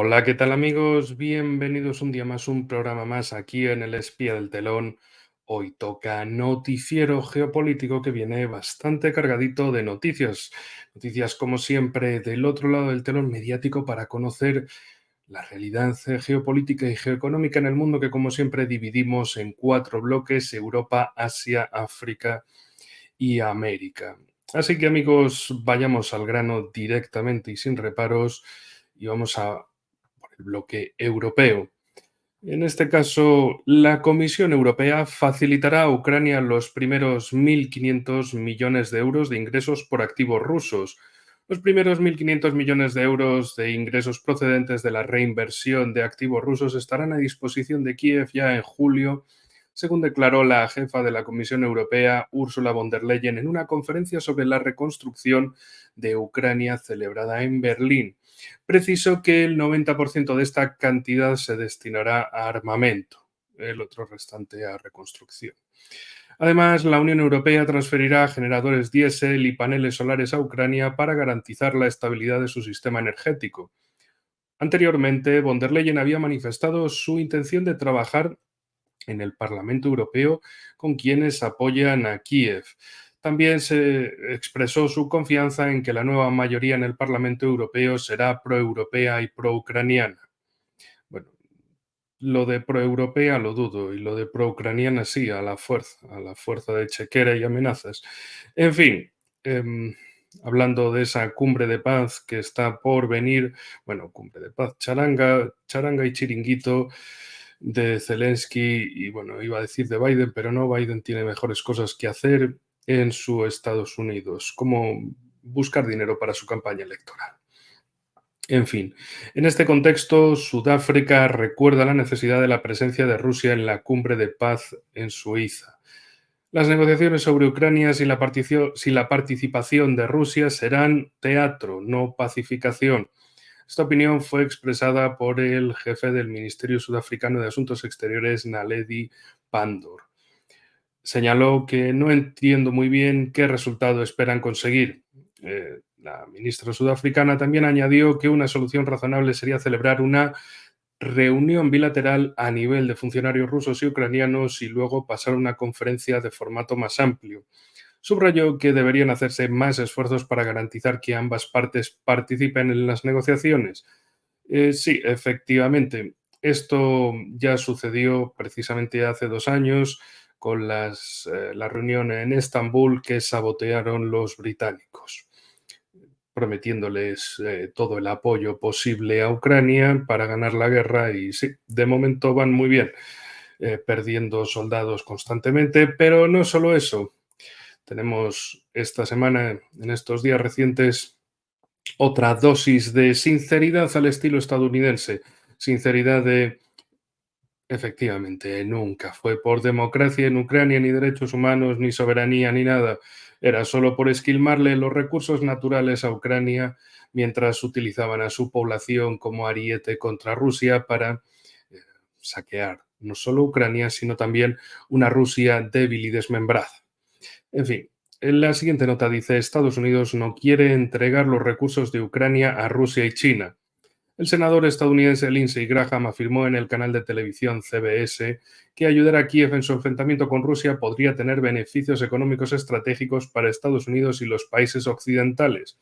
Hola, ¿qué tal amigos? Bienvenidos un día más, un programa más aquí en El Espía del Telón. Hoy toca noticiero geopolítico que viene bastante cargadito de noticias. Noticias como siempre del otro lado del telón mediático para conocer la realidad geopolítica y geoeconómica en el mundo que como siempre dividimos en cuatro bloques: Europa, Asia, África y América. Así que amigos, vayamos al grano directamente y sin reparos y vamos a el bloque europeo. En este caso, la Comisión Europea facilitará a Ucrania los primeros 1.500 millones de euros de ingresos por activos rusos. Los primeros 1.500 millones de euros de ingresos procedentes de la reinversión de activos rusos estarán a disposición de Kiev ya en julio, según declaró la jefa de la Comisión Europea, Ursula von der Leyen, en una conferencia sobre la reconstrucción de Ucrania celebrada en Berlín. Precisó que el 90% de esta cantidad se destinará a armamento, el otro restante a reconstrucción. Además, la Unión Europea transferirá generadores diésel y paneles solares a Ucrania para garantizar la estabilidad de su sistema energético. Anteriormente, von der Leyen había manifestado su intención de trabajar en el Parlamento Europeo con quienes apoyan a Kiev. También se expresó su confianza en que la nueva mayoría en el Parlamento Europeo será proeuropea y proucraniana. Bueno, lo de proeuropea lo dudo y lo de proucraniana sí, a la fuerza de chequera y amenazas. En fin, hablando de esa cumbre de paz que está por venir, bueno, cumbre de paz, charanga, charanga y chiringuito de Zelensky y bueno, iba a decir de Biden, pero no, Biden tiene mejores cosas que hacer en su Estados Unidos, como buscar dinero para su campaña electoral. En fin, en este contexto, Sudáfrica recuerda la necesidad de la presencia de Rusia en la cumbre de paz en Suiza. Las negociaciones sobre Ucrania sin la participación de Rusia serán teatro, no pacificación. Esta opinión fue expresada por el jefe del Ministerio Sudafricano de Asuntos Exteriores, Naledi Pandor. Señaló que no entiendo muy bien qué resultado esperan conseguir. La ministra sudafricana también añadió que una solución razonable sería celebrar una reunión bilateral a nivel de funcionarios rusos y ucranianos y luego pasar a una conferencia de formato más amplio. Subrayó que deberían hacerse más esfuerzos para garantizar que ambas partes participen en las negociaciones. Sí, efectivamente. Esto ya sucedió precisamente hace 2 años con la reunión en Estambul que sabotearon los británicos, prometiéndoles todo el apoyo posible a Ucrania para ganar la guerra y sí, de momento van muy bien, perdiendo soldados constantemente, pero no solo eso. Tenemos esta semana, en estos días recientes, otra dosis de sinceridad al estilo estadounidense. Sinceridad de, efectivamente, nunca fue por democracia en Ucrania, ni derechos humanos, ni soberanía, ni nada. Era solo por esquilmarle los recursos naturales a Ucrania mientras utilizaban a su población como ariete contra Rusia para eh, saquear no solo Ucrania, sino también una Rusia débil y desmembrada. En fin, en la siguiente nota dice: Estados Unidos no quiere entregar los recursos de Ucrania a Rusia y China. El senador estadounidense Lindsey Graham afirmó en el canal de televisión CBS que ayudar a Kiev en su enfrentamiento con Rusia podría tener beneficios económicos estratégicos para Estados Unidos y los países occidentales.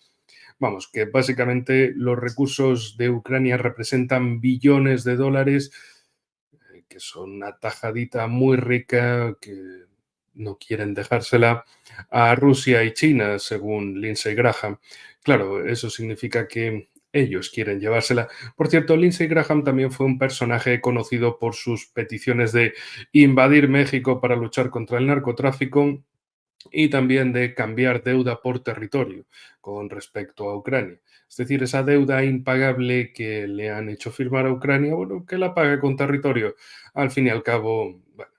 Vamos, que básicamente los recursos de Ucrania representan billones de dólares, que son una tajadita muy rica que no quieren dejársela a Rusia y China, según Lindsey Graham. Claro, eso significa que ellos quieren llevársela. Por cierto, Lindsey Graham también fue un personaje conocido por sus peticiones de invadir México para luchar contra el narcotráfico y también de cambiar deuda por territorio con respecto a Ucrania. Es decir, esa deuda impagable que le han hecho firmar a Ucrania, bueno, que la pague con territorio. Al fin y al cabo, bueno,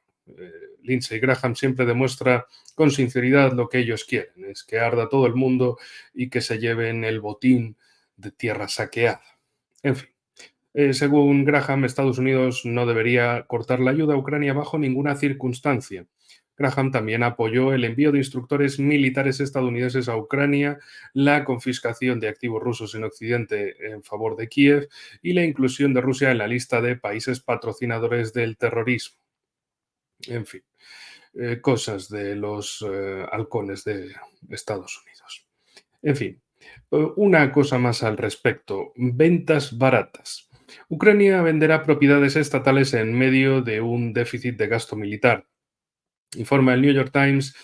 Lindsey Graham siempre demuestra con sinceridad lo que ellos quieren, es que arda todo el mundo y que se lleven el botín de tierra saqueada. En fin. Según Graham, Estados Unidos no debería cortar la ayuda a Ucrania bajo ninguna circunstancia. Graham también apoyó el envío de instructores militares estadounidenses a Ucrania, la confiscación de activos rusos en Occidente en favor de Kiev y la inclusión de Rusia en la lista de países patrocinadores del terrorismo. En fin, cosas de los halcones de Estados Unidos. En fin, una cosa más al respecto. Ventas baratas. Ucrania venderá propiedades estatales en medio de un déficit de gasto militar. Informa el New York Times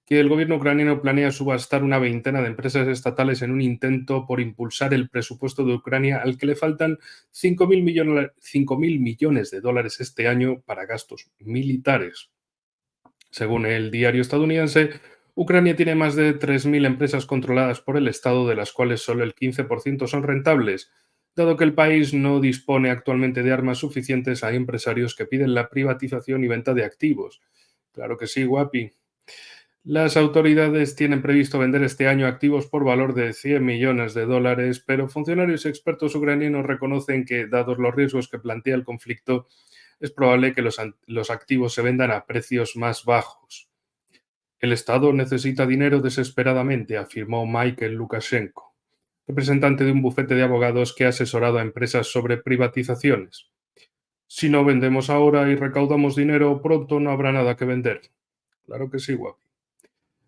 que el gobierno ucraniano planea subastar una veintena de empresas estatales en un intento por impulsar el presupuesto de Ucrania, al que le faltan 5.000 millones de dólares este año para gastos militares. Según el diario estadounidense, Ucrania tiene más de 3.000 empresas controladas por el Estado, de las cuales solo el 15% son rentables. Dado que el país no dispone actualmente de armas suficientes, hay empresarios que piden la privatización y venta de activos. Claro que sí, guapi. Las autoridades tienen previsto vender este año activos por valor de 100 millones de dólares, pero funcionarios y expertos ucranianos reconocen que, dados los riesgos que plantea el conflicto, es probable que los activos se vendan a precios más bajos. El Estado necesita dinero desesperadamente, afirmó Michael Lukashenko, representante de un bufete de abogados que ha asesorado a empresas sobre privatizaciones. Si no vendemos ahora y recaudamos dinero, pronto no habrá nada que vender. Claro que sí, guapi.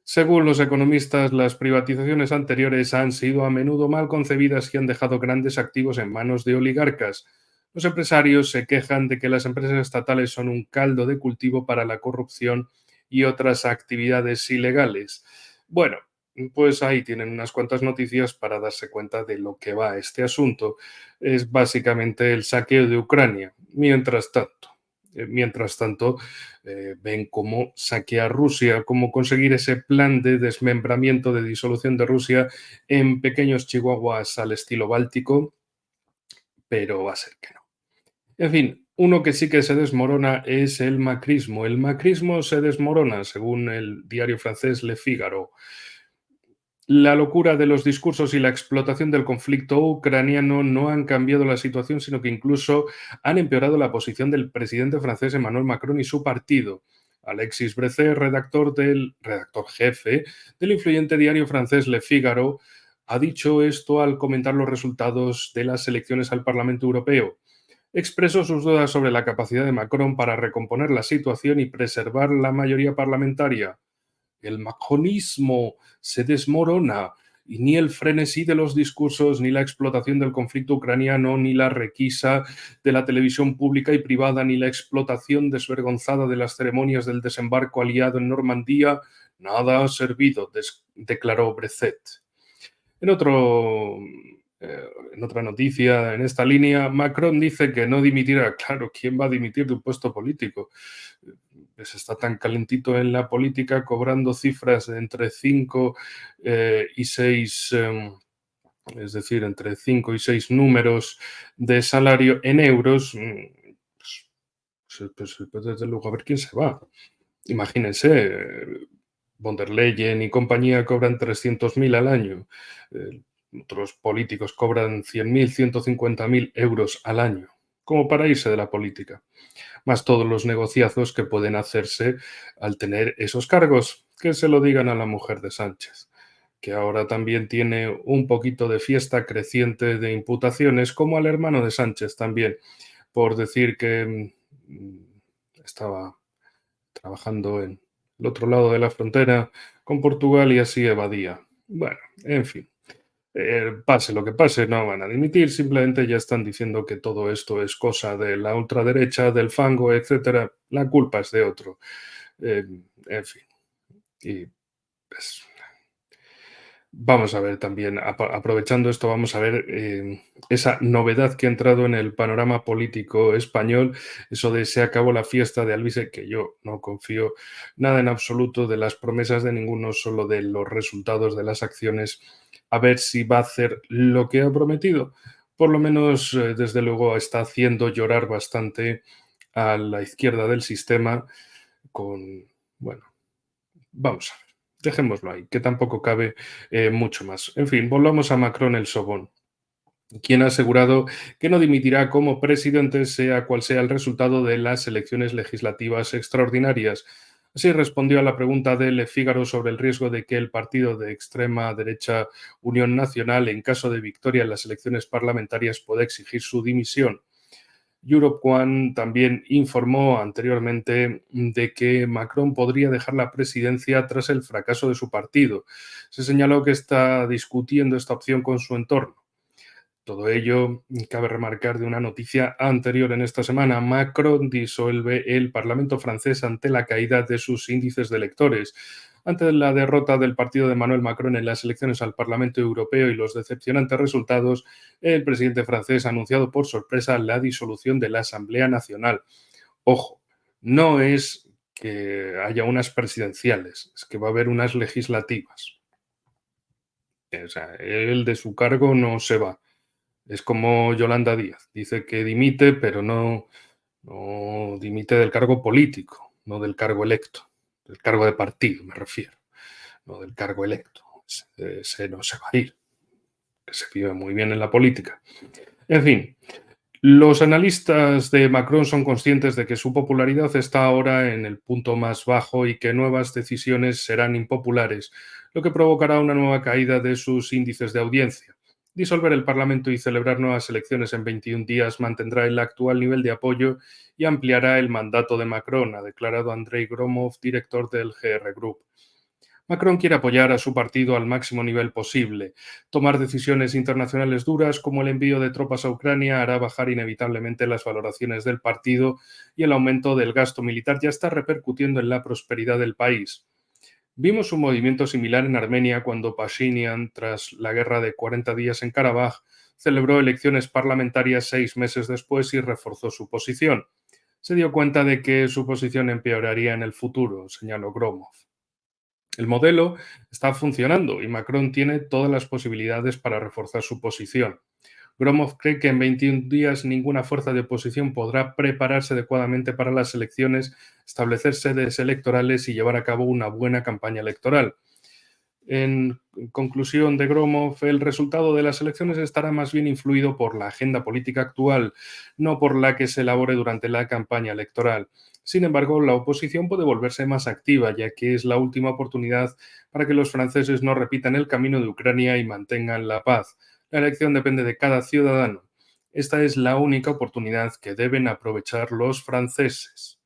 Según los economistas, las privatizaciones anteriores han sido a menudo mal concebidas y han dejado grandes activos en manos de oligarcas. Los empresarios se quejan de que las empresas estatales son un caldo de cultivo para la corrupción y otras actividades ilegales. Bueno, pues ahí tienen unas cuantas noticias para darse cuenta de lo que va este asunto. Es básicamente el saqueo de Ucrania. Mientras tanto, ven cómo saquear Rusia, cómo conseguir ese plan de desmembramiento, de disolución de Rusia en pequeños chihuahuas al estilo báltico, pero va a ser que no. En fin, uno que sí que se desmorona es el macrismo. El macrismo se desmorona, según el diario francés Le Figaro. La locura de los discursos y la explotación del conflicto ucraniano no han cambiado la situación, sino que incluso han empeorado la posición del presidente francés Emmanuel Macron y su partido. Alexis Breset, redactor jefe del influyente diario francés Le Figaro, ha dicho esto al comentar los resultados de las elecciones al Parlamento Europeo. Expresó sus dudas sobre la capacidad de Macron para recomponer la situación y preservar la mayoría parlamentaria. El macronismo se desmorona y ni el frenesí de los discursos, ni la explotación del conflicto ucraniano, ni la requisa de la televisión pública y privada, ni la explotación desvergonzada de las ceremonias del desembarco aliado en Normandía, nada ha servido, declaró Breset. En otro, en otra noticia en esta línea, Macron dice que no dimitirá. Claro, ¿quién va a dimitir de un puesto político? Pues está tan calentito en la política, cobrando cifras de entre 5 y 6, es decir, entre 5 y 6 números de salario en euros. Pues desde luego a ver quién se va. Imagínense, von der Leyen y compañía cobran 300.000 al año. Eh, Otros políticos cobran 100.000, 150.000 euros al año, como para irse de la política. Más todos los negociazos que pueden hacerse al tener esos cargos. Que se lo digan a la mujer de Sánchez, que ahora también tiene un poquito de fiesta creciente de imputaciones, como al hermano de Sánchez también, por decir que estaba trabajando en el otro lado de la frontera con Portugal y así evadía. Bueno, en fin. Pase lo que pase, no van a dimitir, simplemente ya están diciendo que todo esto es cosa de la ultraderecha, del fango, etcétera. La culpa es de otro. En fin. Y pues, vamos a ver también, aprovechando esto, vamos a ver esa novedad que ha entrado en el panorama político español, eso de se acabó la fiesta de Alvise, que yo no confío nada en absoluto de las promesas de ninguno, solo de los resultados de las acciones, a ver si va a hacer lo que ha prometido. Por lo menos, desde luego, está haciendo llorar bastante a la izquierda del sistema con, bueno, vamos a ver, dejémoslo ahí, que tampoco cabe mucho más. En fin, volvamos a Macron el Sobón, quien ha asegurado que no dimitirá como presidente sea cual sea el resultado de las elecciones legislativas extraordinarias. Así respondió a la pregunta de Le Figaro sobre el riesgo de que el partido de extrema derecha Unión Nacional, en caso de victoria en las elecciones parlamentarias, pueda exigir su dimisión. Europe One también informó anteriormente de que Macron podría dejar la presidencia tras el fracaso de su partido. Se señaló que está discutiendo esta opción con su entorno. Todo ello cabe remarcar de una noticia anterior en esta semana. Macron disuelve el Parlamento francés ante la caída de sus índices de electores. Ante la derrota del partido de Emmanuel Macron en las elecciones al Parlamento Europeo y los decepcionantes resultados, el presidente francés ha anunciado por sorpresa la disolución de la Asamblea Nacional. Ojo, no es que haya unas presidenciales, es que va a haber unas legislativas. O sea, él de su cargo no se va. Es como Yolanda Díaz, dice que dimite, pero no dimite del cargo político, no del cargo electo, del cargo de partido me refiero, no del cargo electo. Ese no se va a ir, que se vive muy bien en la política. En fin, los analistas de Macron son conscientes de que su popularidad está ahora en el punto más bajo y que nuevas decisiones serán impopulares, lo que provocará una nueva caída de sus índices de audiencia. Disolver el Parlamento y celebrar nuevas elecciones en 21 días mantendrá el actual nivel de apoyo y ampliará el mandato de Macron, ha declarado Andrei Gromov, director del GR Group. Macron quiere apoyar a su partido al máximo nivel posible. Tomar decisiones internacionales duras como el envío de tropas a Ucrania hará bajar inevitablemente las valoraciones del partido y el aumento del gasto militar ya está repercutiendo en la prosperidad del país. Vimos un movimiento similar en Armenia cuando Pashinyan, tras la guerra de 40 días en Karabaj, celebró elecciones parlamentarias 6 meses después y reforzó su posición. Se dio cuenta de que su posición empeoraría en el futuro, señaló Gromov. El modelo está funcionando y Macron tiene todas las posibilidades para reforzar su posición. Gromov cree que en 21 días ninguna fuerza de oposición podrá prepararse adecuadamente para las elecciones, establecer sedes electorales y llevar a cabo una buena campaña electoral. En conclusión de Gromov, el resultado de las elecciones estará más bien influido por la agenda política actual, no por la que se elabore durante la campaña electoral. Sin embargo, la oposición puede volverse más activa, ya que es la última oportunidad para que los franceses no repitan el camino de Ucrania y mantengan la paz. La elección depende de cada ciudadano. Esta es la única oportunidad que deben aprovechar los franceses.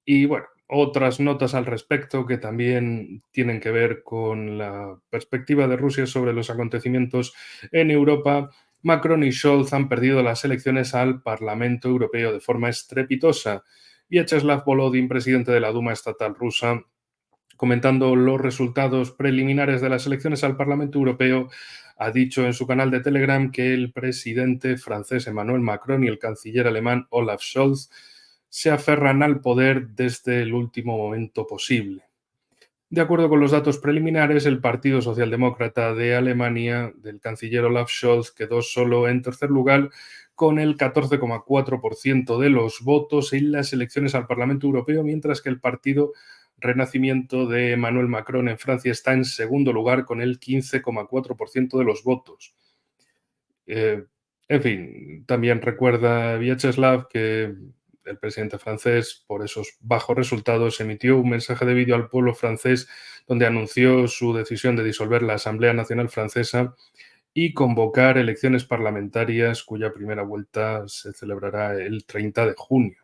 Y bueno, otras notas al respecto que también tienen que ver con la perspectiva de Rusia sobre los acontecimientos en Europa. Macron y Scholz han perdido las elecciones al Parlamento Europeo de forma estrepitosa. Vyacheslav Volodin, presidente de la Duma estatal rusa, comentando los resultados preliminares de las elecciones al Parlamento Europeo, ha dicho en su canal de Telegram que el presidente francés Emmanuel Macron y el canciller alemán Olaf Scholz se aferran al poder desde el último momento posible. De acuerdo con los datos preliminares, el Partido Socialdemócrata de Alemania del canciller Olaf Scholz quedó solo en tercer lugar con el 14,4% de los votos en las elecciones al Parlamento Europeo, mientras que el Partido Renacimiento de Emmanuel Macron en Francia está en segundo lugar con el 15,4% de los votos. En fin, también recuerda Vyacheslav que el presidente francés, por esos bajos resultados, emitió un mensaje de vídeo al pueblo francés donde anunció su decisión de disolver la Asamblea Nacional Francesa y convocar elecciones parlamentarias cuya primera vuelta se celebrará el 30 de junio.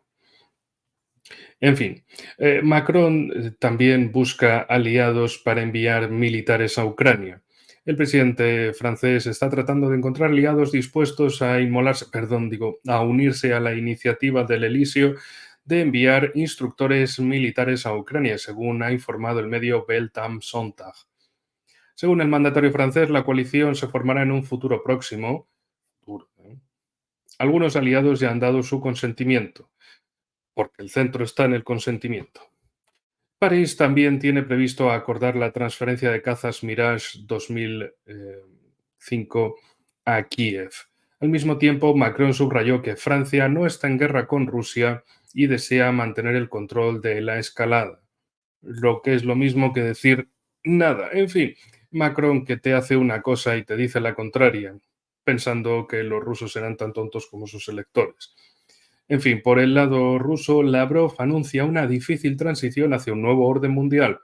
En fin, Macron también busca aliados para enviar militares a Ucrania. El presidente francés está tratando de encontrar aliados dispuestos a a unirse a la iniciativa del Elíseo de enviar instructores militares a Ucrania, según ha informado el medio Welt am Sonntag. Según el mandatario francés, la coalición se formará en un futuro próximo. Algunos aliados ya han dado su consentimiento, porque el centro está en el consentimiento. París también tiene previsto acordar la transferencia de cazas Mirage 2005 a Kiev. Al mismo tiempo, Macron subrayó que Francia no está en guerra con Rusia y desea mantener el control de la escalada, lo que es lo mismo que decir nada. En fin, Macron que te hace una cosa y te dice la contraria, pensando que los rusos serán tan tontos como sus electores. En fin, por el lado ruso, Lavrov anuncia una difícil transición hacia un nuevo orden mundial.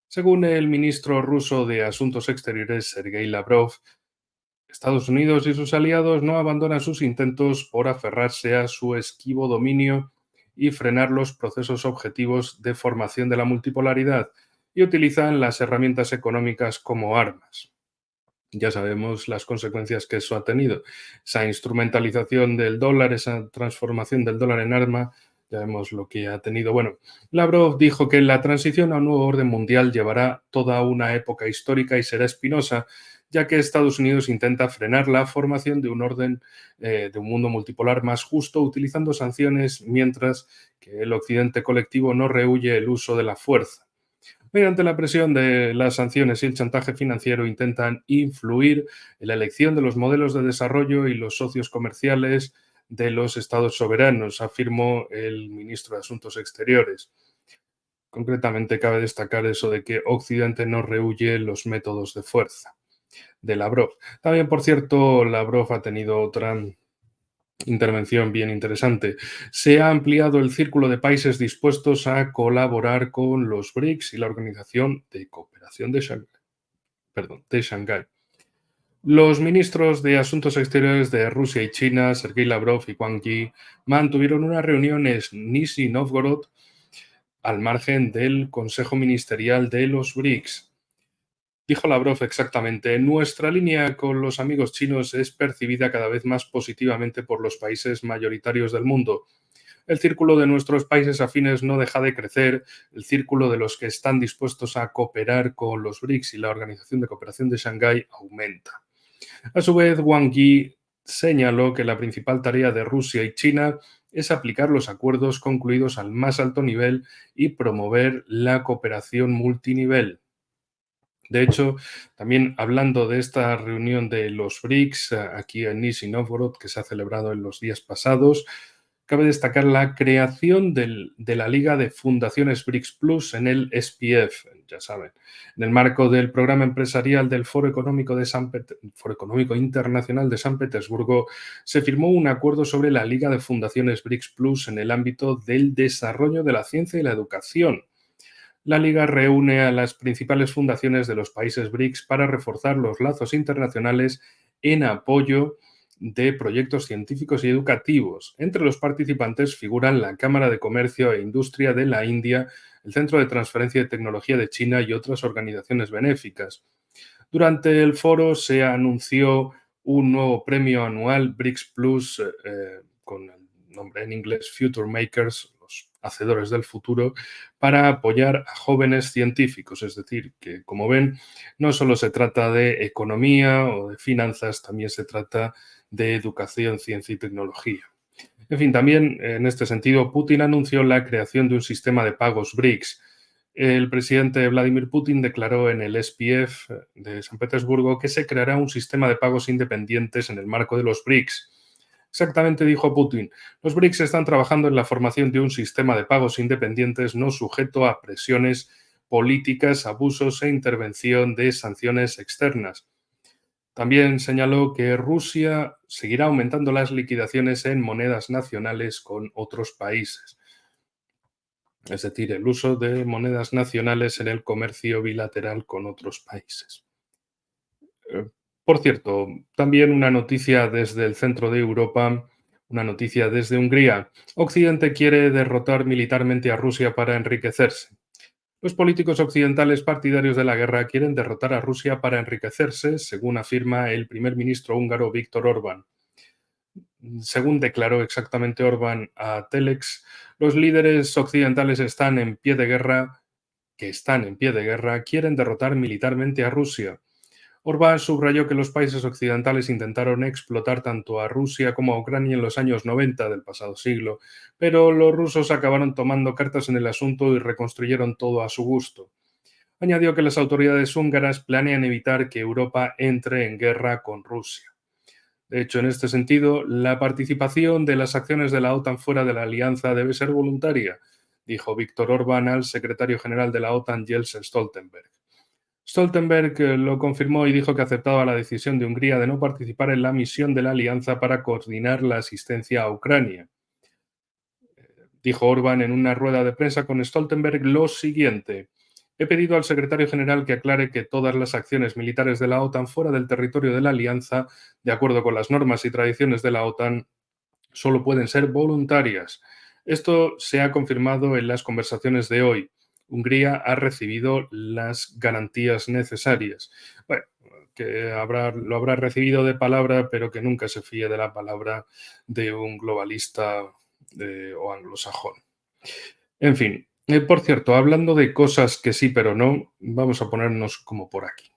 Según el ministro ruso de Asuntos Exteriores, Sergei Lavrov, Estados Unidos y sus aliados no abandonan sus intentos por aferrarse a su esquivo dominio y frenar los procesos objetivos de formación de la multipolaridad y utilizan las herramientas económicas como armas. Ya sabemos las consecuencias que eso ha tenido. Esa instrumentalización del dólar, esa transformación del dólar en arma, ya vemos lo que ha tenido. Bueno, Lavrov dijo que la transición a un nuevo orden mundial llevará toda una época histórica y será espinosa, ya que Estados Unidos intenta frenar la formación de un orden, de un mundo multipolar más justo utilizando sanciones, mientras que el occidente colectivo no rehúye el uso de la fuerza. Mediante la presión de las sanciones y el chantaje financiero intentan influir en la elección de los modelos de desarrollo y los socios comerciales de los estados soberanos, afirmó el ministro de Asuntos Exteriores. Concretamente, cabe destacar eso de que Occidente no rehúye los métodos de fuerza de Lavrov. También, por cierto, Lavrov ha tenido otra intervención bien interesante. Se ha ampliado el círculo de países dispuestos a colaborar con los BRICS y la Organización de Cooperación de Shanghái. Los ministros de Asuntos Exteriores de Rusia y China, Sergei Lavrov y Wang Yi, mantuvieron una reunión en Nizhny Novgorod al margen del Consejo Ministerial de los BRICS. Dijo Lavrov exactamente, nuestra línea con los amigos chinos es percibida cada vez más positivamente por los países mayoritarios del mundo. El círculo de nuestros países afines no deja de crecer, el círculo de los que están dispuestos a cooperar con los BRICS y la Organización de Cooperación de Shanghái aumenta. A su vez, Wang Yi señaló que la principal tarea de Rusia y China es aplicar los acuerdos concluidos al más alto nivel y promover la cooperación multinivel. De hecho, también hablando de esta reunión de los BRICS aquí en Nizhny Novgorod, que se ha celebrado en los días pasados, cabe destacar la creación de la Liga de Fundaciones BRICS Plus en el SPF, ya saben, en el marco del programa empresarial del Foro Económico Internacional de San Petersburgo, se firmó un acuerdo sobre la Liga de Fundaciones BRICS Plus en el ámbito del desarrollo de la ciencia y la educación. La Liga reúne a las principales fundaciones de los países BRICS para reforzar los lazos internacionales en apoyo de proyectos científicos y educativos. Entre los participantes figuran la Cámara de Comercio e Industria de la India, el Centro de Transferencia de Tecnología de China y otras organizaciones benéficas. Durante el foro se anunció un nuevo premio anual BRICS Plus con el nombre en inglés Future Makers, los hacedores del futuro, para apoyar a jóvenes científicos. Es decir, que como ven, no solo se trata de economía o de finanzas, también se trata de educación, ciencia y tecnología. En fin, también en este sentido, Putin anunció la creación de un sistema de pagos BRICS. El presidente Vladimir Putin declaró en el SPF de San Petersburgo que se creará un sistema de pagos independientes en el marco de los BRICS. Exactamente, dijo Putin, los BRICS están trabajando en la formación de un sistema de pagos independientes no sujeto a presiones políticas, abusos e intervención de sanciones externas. También señaló que Rusia seguirá aumentando las liquidaciones en monedas nacionales con otros países, es decir, el uso de monedas nacionales en el comercio bilateral con otros países. Eh, Por cierto, también una noticia desde el centro de Europa, una noticia desde Hungría. Occidente quiere derrotar militarmente a Rusia para enriquecerse. Los políticos occidentales partidarios de la guerra quieren derrotar a Rusia para enriquecerse, según afirma el primer ministro húngaro Viktor Orbán. Según declaró exactamente Orbán a Telex, los líderes occidentales están en pie de guerra, quieren derrotar militarmente a Rusia. Orbán subrayó que los países occidentales intentaron explotar tanto a Rusia como a Ucrania en los años 90 del pasado siglo, pero los rusos acabaron tomando cartas en el asunto y reconstruyeron todo a su gusto. Añadió que las autoridades húngaras planean evitar que Europa entre en guerra con Rusia. De hecho, en este sentido, la participación de las acciones de la OTAN fuera de la alianza debe ser voluntaria, dijo Víctor Orbán al secretario general de la OTAN, Jens Stoltenberg. Stoltenberg lo confirmó y dijo que aceptaba la decisión de Hungría de no participar en la misión de la alianza para coordinar la asistencia a Ucrania. Dijo Orbán en una rueda de prensa con Stoltenberg lo siguiente: he pedido al secretario general que aclare que todas las acciones militares de la OTAN fuera del territorio de la alianza, de acuerdo con las normas y tradiciones de la OTAN, solo pueden ser voluntarias. Esto se ha confirmado en las conversaciones de hoy. Hungría ha recibido las garantías necesarias. Bueno, que lo habrá recibido de palabra, pero que nunca se fíe de la palabra de un globalista o anglosajón. En fin, por cierto, hablando de cosas que sí pero no, vamos a ponernos como por aquí.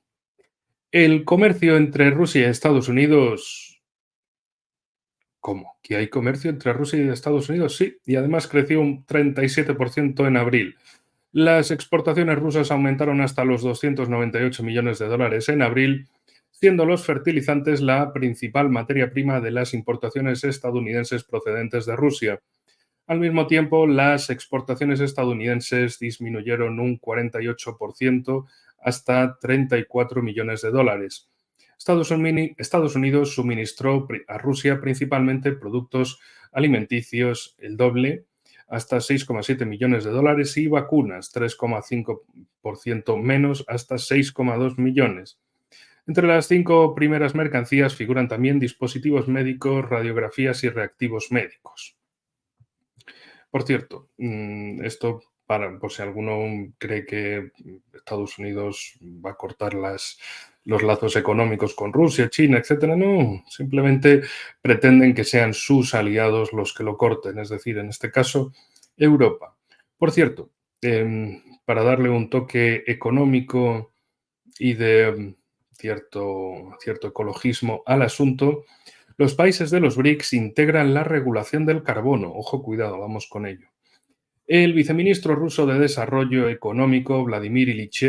El comercio entre Rusia y Estados Unidos. ¿Cómo? ¿Que hay comercio entre Rusia y Estados Unidos? Sí, y además creció un 37% en abril. Las exportaciones rusas aumentaron hasta los 298 millones de dólares en abril, siendo los fertilizantes la principal materia prima de las importaciones estadounidenses procedentes de Rusia. Al mismo tiempo, las exportaciones estadounidenses disminuyeron un 48% hasta 34 millones de dólares. Estados Unidos suministró a Rusia principalmente productos alimenticios, el doble, hasta 6,7 millones de dólares, y vacunas, 3,5% menos, hasta 6,2 millones. Entre las 5 primeras mercancías figuran también dispositivos médicos, radiografías y reactivos médicos. Por cierto, esto por si alguno cree que Estados Unidos va a cortar los lazos económicos con Rusia, China, etcétera, no, simplemente pretenden que sean sus aliados los que lo corten, es decir, en este caso, Europa. Por cierto, para darle un toque económico y de cierto ecologismo al asunto, los países de los BRICS integran la regulación del carbono. Ojo, cuidado, vamos con ello. El viceministro ruso de Desarrollo Económico, Vladimir Ilyich,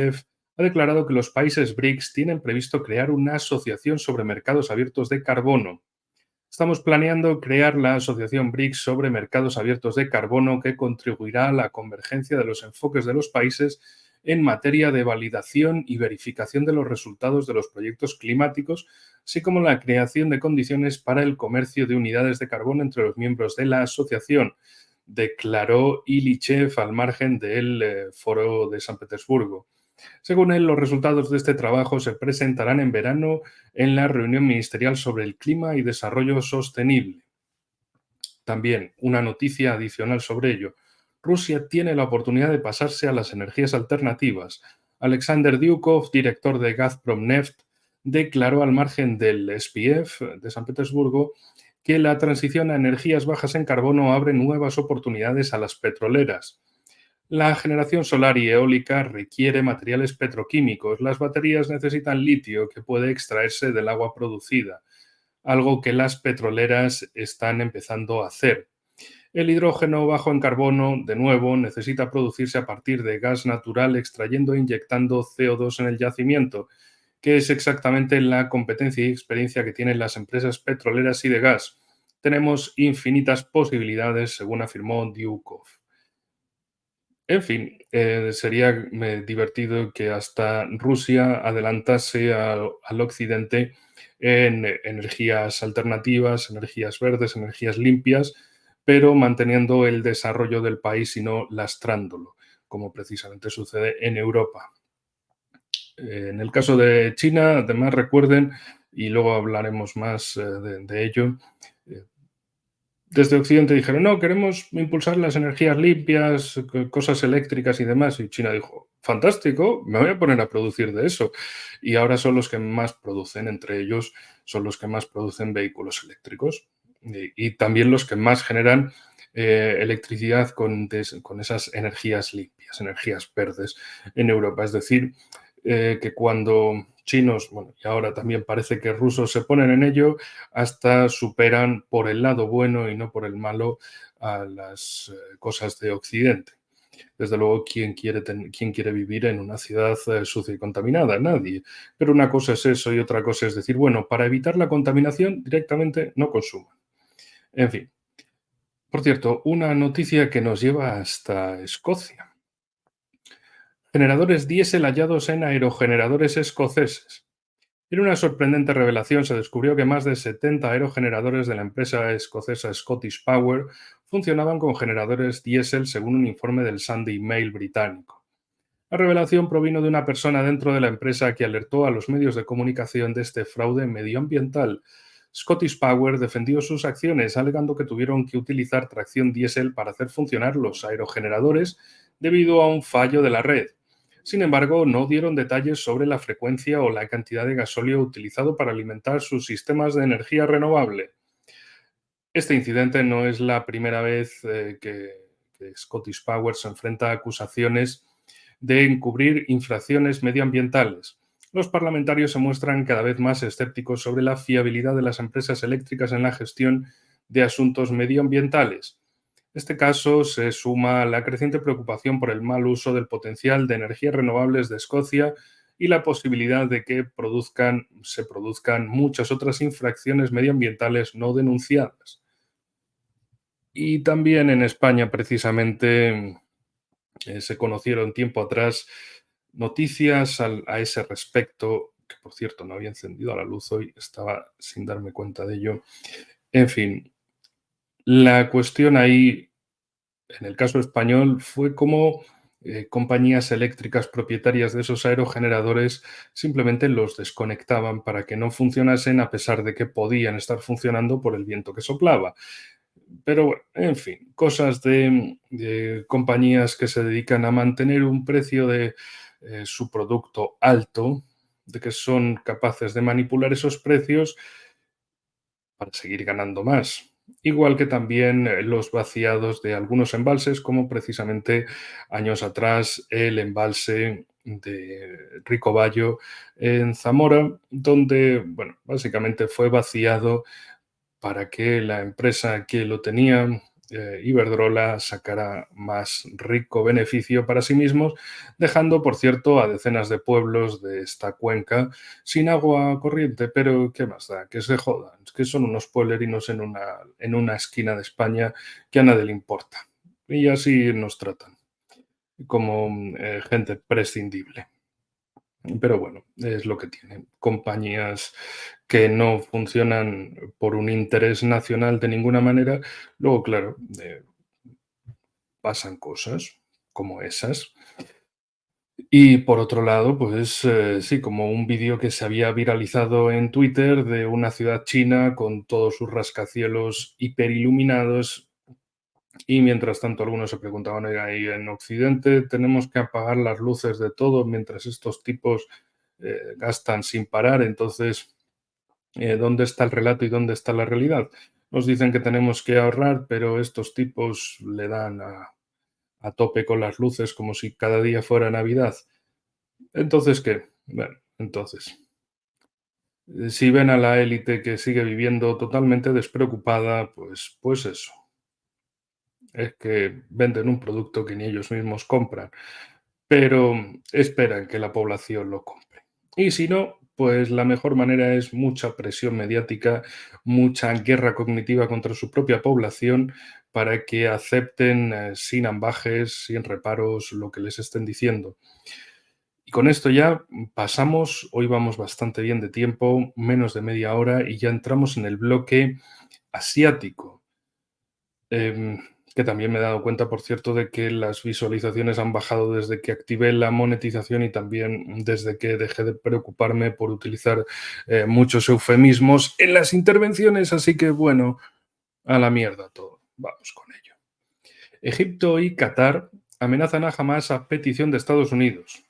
ha declarado que los países BRICS tienen previsto crear una asociación sobre mercados abiertos de carbono. Estamos planeando crear la Asociación BRICS sobre mercados abiertos de carbono, que contribuirá a la convergencia de los enfoques de los países en materia de validación y verificación de los resultados de los proyectos climáticos, así como la creación de condiciones para el comercio de unidades de carbono entre los miembros de la asociación, declaró Ilyich al margen del foro de San Petersburgo. Según él, los resultados de este trabajo se presentarán en verano en la reunión ministerial sobre el clima y desarrollo sostenible. También una noticia adicional sobre ello: Rusia tiene la oportunidad de pasarse a las energías alternativas. Alexander Dyukov, director de Gazprom Neft, declaró al margen del SPF de San Petersburgo que la transición a energías bajas en carbono abre nuevas oportunidades a las petroleras. La generación solar y eólica requiere materiales petroquímicos. Las baterías necesitan litio, que puede extraerse del agua producida, algo que las petroleras están empezando a hacer. El hidrógeno bajo en carbono, de nuevo, necesita producirse a partir de gas natural, extrayendo e inyectando CO2 en el yacimiento, que es exactamente la competencia y experiencia que tienen las empresas petroleras y de gas. Tenemos infinitas posibilidades, según afirmó Dyukov. En fin, sería divertido que hasta Rusia adelantase al occidente en energías alternativas, energías verdes, energías limpias, pero manteniendo el desarrollo del país y no lastrándolo, como precisamente sucede en Europa. En el caso de China, además, recuerden, y luego hablaremos más de ello, eh, desde Occidente dijeron: no, queremos impulsar las energías limpias, cosas eléctricas y demás. Y China dijo: fantástico, me voy a poner a producir de eso. Y ahora son los que más producen, entre ellos son los que más producen vehículos eléctricos y también los que más generan electricidad con esas energías limpias, energías verdes en Europa. Es decir, que cuando chinos, bueno, y ahora también parece que rusos se ponen en ello, hasta superan por el lado bueno y no por el malo a las cosas de Occidente. Desde luego, ¿quién quiere vivir en una ciudad sucia y contaminada? Nadie. Pero una cosa es eso y otra cosa es decir, bueno, para evitar la contaminación directamente no consuman. En fin. Por cierto, una noticia que nos lleva hasta Escocia. Generadores diésel hallados en aerogeneradores escoceses. En una sorprendente revelación se descubrió que más de 70 aerogeneradores de la empresa escocesa Scottish Power funcionaban con generadores diésel según un informe del Sunday Mail británico. La revelación provino de una persona dentro de la empresa que alertó a los medios de comunicación de este fraude medioambiental. Scottish Power defendió sus acciones, alegando que tuvieron que utilizar tracción diésel para hacer funcionar los aerogeneradores debido a un fallo de la red. Sin embargo, no dieron detalles sobre la frecuencia o la cantidad de gasóleo utilizado para alimentar sus sistemas de energía renovable. Este incidente no es la primera vez que Scottish Power se enfrenta a acusaciones de encubrir infracciones medioambientales. Los parlamentarios se muestran cada vez más escépticos sobre la fiabilidad de las empresas eléctricas en la gestión de asuntos medioambientales. Este caso se suma a la creciente preocupación por el mal uso del potencial de energías renovables de Escocia y la posibilidad de que se produzcan muchas otras infracciones medioambientales no denunciadas. Y también en España, precisamente, se conocieron tiempo atrás noticias a ese respecto, que por cierto no había encendido la luz hoy, estaba sin darme cuenta de ello. En fin, la cuestión ahí, en el caso español, fue cómo compañías eléctricas propietarias de esos aerogeneradores simplemente los desconectaban para que no funcionasen a pesar de que podían estar funcionando por el viento que soplaba. Pero bueno, en fin, cosas de compañías que se dedican a mantener un precio de su producto alto, de que son capaces de manipular esos precios para seguir ganando más. Igual que también los vaciados de algunos embalses, como precisamente años atrás el embalse de Ricoballo en Zamora, donde, bueno, básicamente fue vaciado para que la empresa que lo tenía, Iberdrola, sacara más rico beneficio para sí mismos, dejando, por cierto, a decenas de pueblos de esta cuenca sin agua corriente. Pero, ¿qué más da? Que se jodan. Es que son unos pueblerinos en una esquina de España que a nadie le importa. Y así nos tratan, como gente prescindible. Pero bueno, es lo que tienen. Compañías que no funcionan por un interés nacional de ninguna manera, luego, claro, pasan cosas como esas. Y por otro lado, pues sí, como un vídeo que se había viralizado en Twitter de una ciudad china con todos sus rascacielos hiperiluminados. Y mientras tanto, algunos se preguntaban: "Oiga, y en Occidente tenemos que apagar las luces de todo mientras estos tipos gastan sin parar. Entonces, ¿dónde está el relato y dónde está la realidad? Nos dicen que tenemos que ahorrar, pero estos tipos le dan a tope con las luces como si cada día fuera Navidad. Entonces, ¿qué? Bueno, entonces, si ven a la élite que sigue viviendo totalmente despreocupada, pues eso, es que venden un producto que ni ellos mismos compran, pero esperan que la población lo compre. Y si no, pues la mejor manera es mucha presión mediática, mucha guerra cognitiva contra su propia población para que acepten sin ambajes, sin reparos, lo que les estén diciendo. Y con esto ya pasamos, hoy vamos bastante bien de tiempo, menos de media hora, y ya entramos en el bloque asiático. Em, que también me he dado cuenta, por cierto, de que las visualizaciones han bajado desde que activé la monetización y también desde que dejé de preocuparme por utilizar muchos eufemismos en las intervenciones, así que bueno, a la mierda todo. Vamos con ello. Egipto y Qatar amenazan a Hamas a petición de Estados Unidos.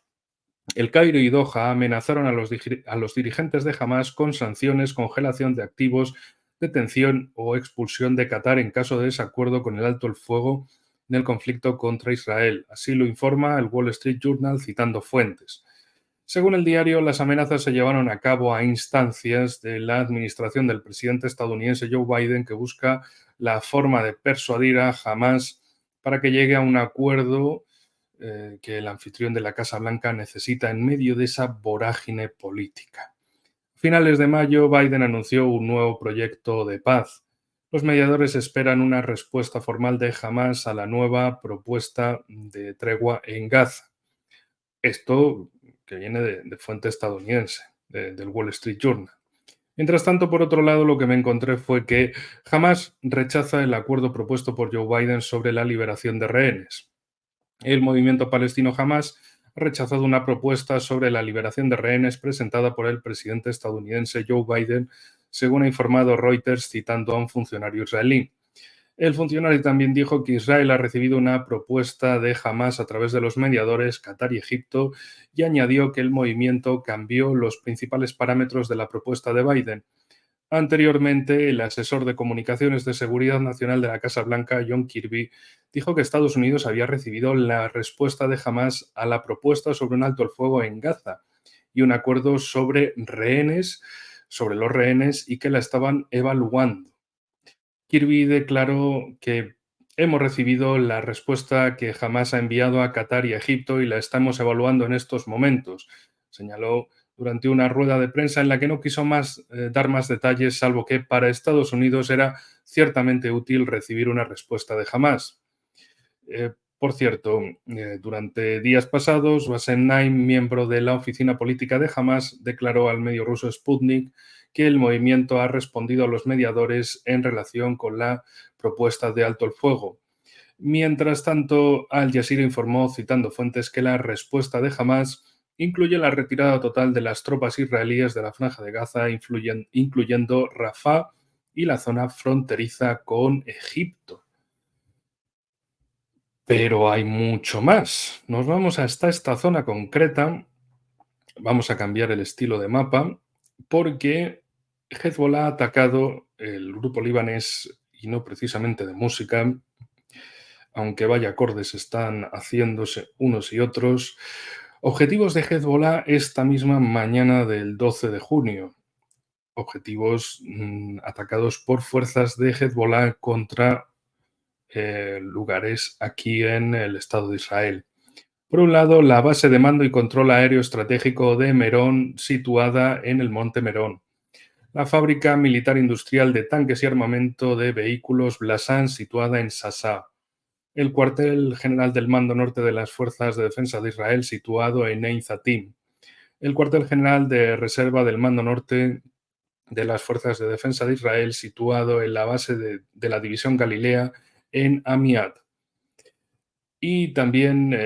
El Cairo y Doha amenazaron a los dirigentes de Hamas con sanciones, congelación de activos, detención o expulsión de Qatar en caso de desacuerdo con el alto el fuego en el conflicto contra Israel. Así lo informa el Wall Street Journal citando fuentes. Según el diario, las amenazas se llevaron a cabo a instancias de la administración del presidente estadounidense Joe Biden, que busca la forma de persuadir a Hamas para que llegue a un acuerdo que el anfitrión de la Casa Blanca necesita en medio de esa vorágine política. A finales de mayo, Biden anunció un nuevo proyecto de paz. Los mediadores esperan una respuesta formal de Hamas a la nueva propuesta de tregua en Gaza. Esto que viene de fuente estadounidense, del Wall Street Journal. Mientras tanto, por otro lado, lo que me encontré fue que Hamas rechaza el acuerdo propuesto por Joe Biden sobre la liberación de rehenes. El movimiento palestino Hamas ha rechazado una propuesta sobre la liberación de rehenes presentada por el presidente estadounidense Joe Biden, según ha informado Reuters citando a un funcionario israelí. El funcionario también dijo que Israel ha recibido una propuesta de Hamas a través de los mediadores Qatar y Egipto y añadió que el movimiento cambió los principales parámetros de la propuesta de Biden. Anteriormente, el asesor de comunicaciones de seguridad nacional de la Casa Blanca, John Kirby, dijo que Estados Unidos había recibido la respuesta de Hamas a la propuesta sobre un alto el fuego en Gaza y un acuerdo sobre los rehenes y que la estaban evaluando. Kirby declaró que hemos recibido la respuesta que jamás ha enviado a Qatar y a Egipto y la estamos evaluando en estos momentos, señaló durante una rueda de prensa en la que no quiso dar más detalles, salvo que para Estados Unidos era ciertamente útil recibir una respuesta de Hamas. Por cierto, durante días pasados, Bassem Naim, miembro de la oficina política de Hamas, declaró al medio ruso Sputnik que el movimiento ha respondido a los mediadores en relación con la propuesta de alto el fuego. Mientras tanto, Al Jazeera informó, citando fuentes, que la respuesta de Hamas incluye la retirada total de las tropas israelíes de la Franja de Gaza, incluyendo Rafah y la zona fronteriza con Egipto. Pero hay mucho más. Nos vamos hasta esta zona concreta. Vamos a cambiar el estilo de mapa porque Hezbollah ha atacado el grupo libanés y no precisamente de música, aunque vaya acordes están haciéndose unos y otros. Objetivos de Hezbollah esta misma mañana del 12 de junio. Objetivos atacados por fuerzas de Hezbollah contra lugares aquí en el Estado de Israel. Por un lado, la base de mando y control aéreo estratégico de Merón, situada en el Monte Merón. La fábrica militar industrial de tanques y armamento de vehículos Blasan, situada en Sasá. El cuartel general del Mando Norte de las Fuerzas de Defensa de Israel, situado en Ein Zatim. El cuartel general de reserva del Mando Norte de las Fuerzas de Defensa de Israel, situado en la base de la División Galilea en Amiad. Y también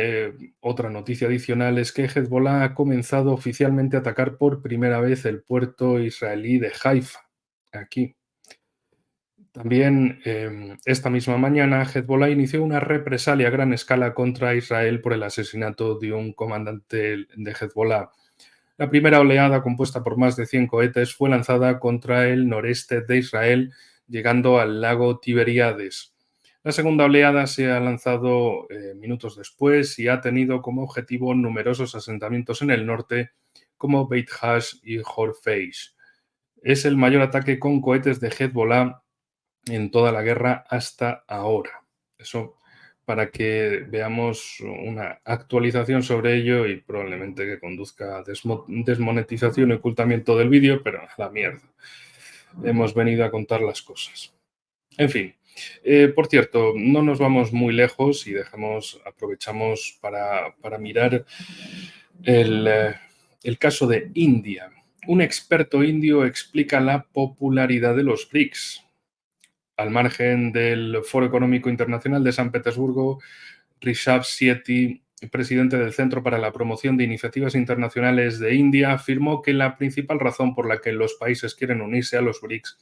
otra noticia adicional es que Hezbollah ha comenzado oficialmente a atacar por primera vez el puerto israelí de Haifa, aquí. También esta misma mañana Hezbollah inició una represalia a gran escala contra Israel por el asesinato de un comandante de Hezbollah. La primera oleada, compuesta por más de 100 cohetes, fue lanzada contra el noreste de Israel, llegando al lago Tiberíades. La segunda oleada se ha lanzado minutos después y ha tenido como objetivo numerosos asentamientos en el norte, como Beit Hash y Horfeish. Es el mayor ataque con cohetes de Hezbollah en toda la guerra hasta ahora. Eso para que veamos una actualización sobre ello y probablemente que conduzca a desmonetización y ocultamiento del vídeo, pero a la mierda. Hemos venido a contar las cosas. En fin, por cierto, no nos vamos muy lejos y aprovechamos para mirar el caso de India. Un experto indio explica la popularidad de los BRICS. Al margen del Foro Económico Internacional de San Petersburgo, Rishabh Sethi, presidente del Centro para la Promoción de Iniciativas Internacionales de India, afirmó que la principal razón por la que los países quieren unirse a los BRICS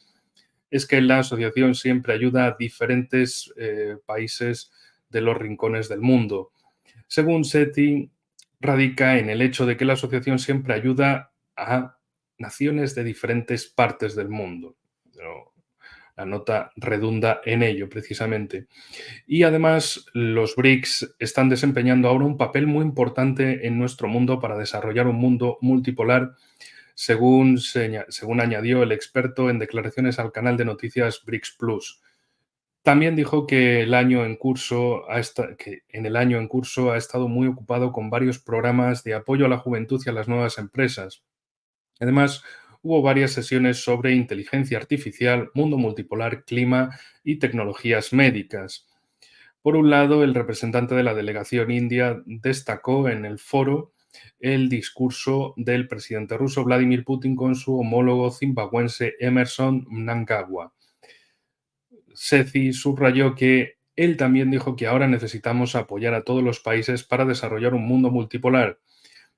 es que la asociación siempre ayuda a diferentes países de los rincones del mundo. Según Sethi, radica en el hecho de que la asociación siempre ayuda a naciones de diferentes partes del mundo. Pero la nota redunda en ello, precisamente. Y además, los BRICS están desempeñando ahora un papel muy importante en nuestro mundo para desarrollar un mundo multipolar, según añadió el experto en declaraciones al canal de noticias BRICS Plus. También dijo que en el año en curso ha estado muy ocupado con varios programas de apoyo a la juventud y a las nuevas empresas. Además, hubo varias sesiones sobre inteligencia artificial, mundo multipolar, clima y tecnologías médicas. Por un lado, el representante de la delegación india destacó en el foro el discurso del presidente ruso Vladimir Putin con su homólogo zimbabuense Emerson Mnangagwa. Sethi subrayó que él también dijo que ahora necesitamos apoyar a todos los países para desarrollar un mundo multipolar.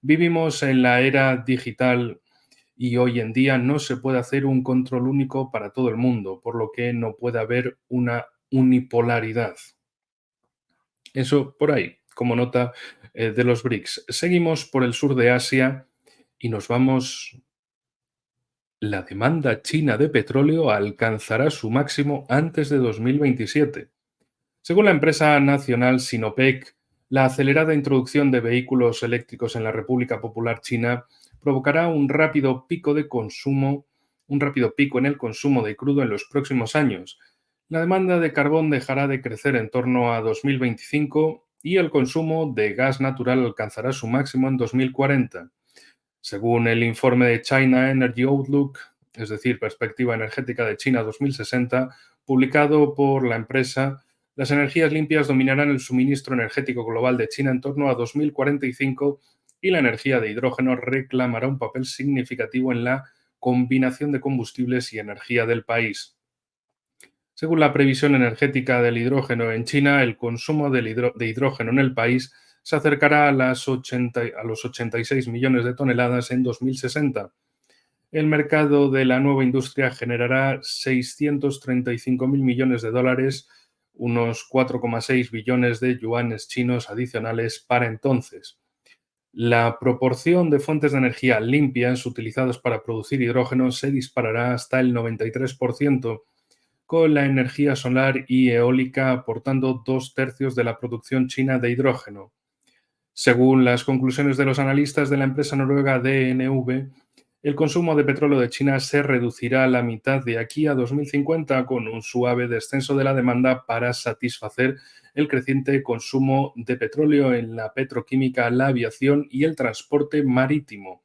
Vivimos en la era digital y hoy en día no se puede hacer un control único para todo el mundo, por lo que no puede haber una unipolaridad. Eso por ahí, como nota de los BRICS. Seguimos por el sur de Asia y nos vamos. La demanda china de petróleo alcanzará su máximo antes de 2027. Según la empresa nacional Sinopec, la acelerada introducción de vehículos eléctricos en la República Popular China provocará un rápido pico en el consumo de crudo en los próximos años. La demanda de carbón dejará de crecer en torno a 2025 y el consumo de gas natural alcanzará su máximo en 2040. Según el informe de China Energy Outlook, es decir, Perspectiva Energética de China 2060, publicado por la empresa, las energías limpias dominarán el suministro energético global de China en torno a 2045 y la energía de hidrógeno reclamará un papel significativo en la combinación de combustibles y energía del país. Según la previsión energética del hidrógeno en China, el consumo de hidrógeno en el país se acercará a los 86 millones de toneladas en 2060. El mercado de la nueva industria generará 635.000 millones de dólares, unos 4,6 billones de yuanes chinos adicionales para entonces. La proporción de fuentes de energía limpias utilizadas para producir hidrógeno se disparará hasta el 93%, con la energía solar y eólica aportando 2/3 de la producción china de hidrógeno. Según las conclusiones de los analistas de la empresa noruega DNV, el consumo de petróleo de China se reducirá a la mitad de aquí a 2050 con un suave descenso de la demanda para satisfacer el creciente consumo de petróleo en la petroquímica, la aviación y el transporte marítimo.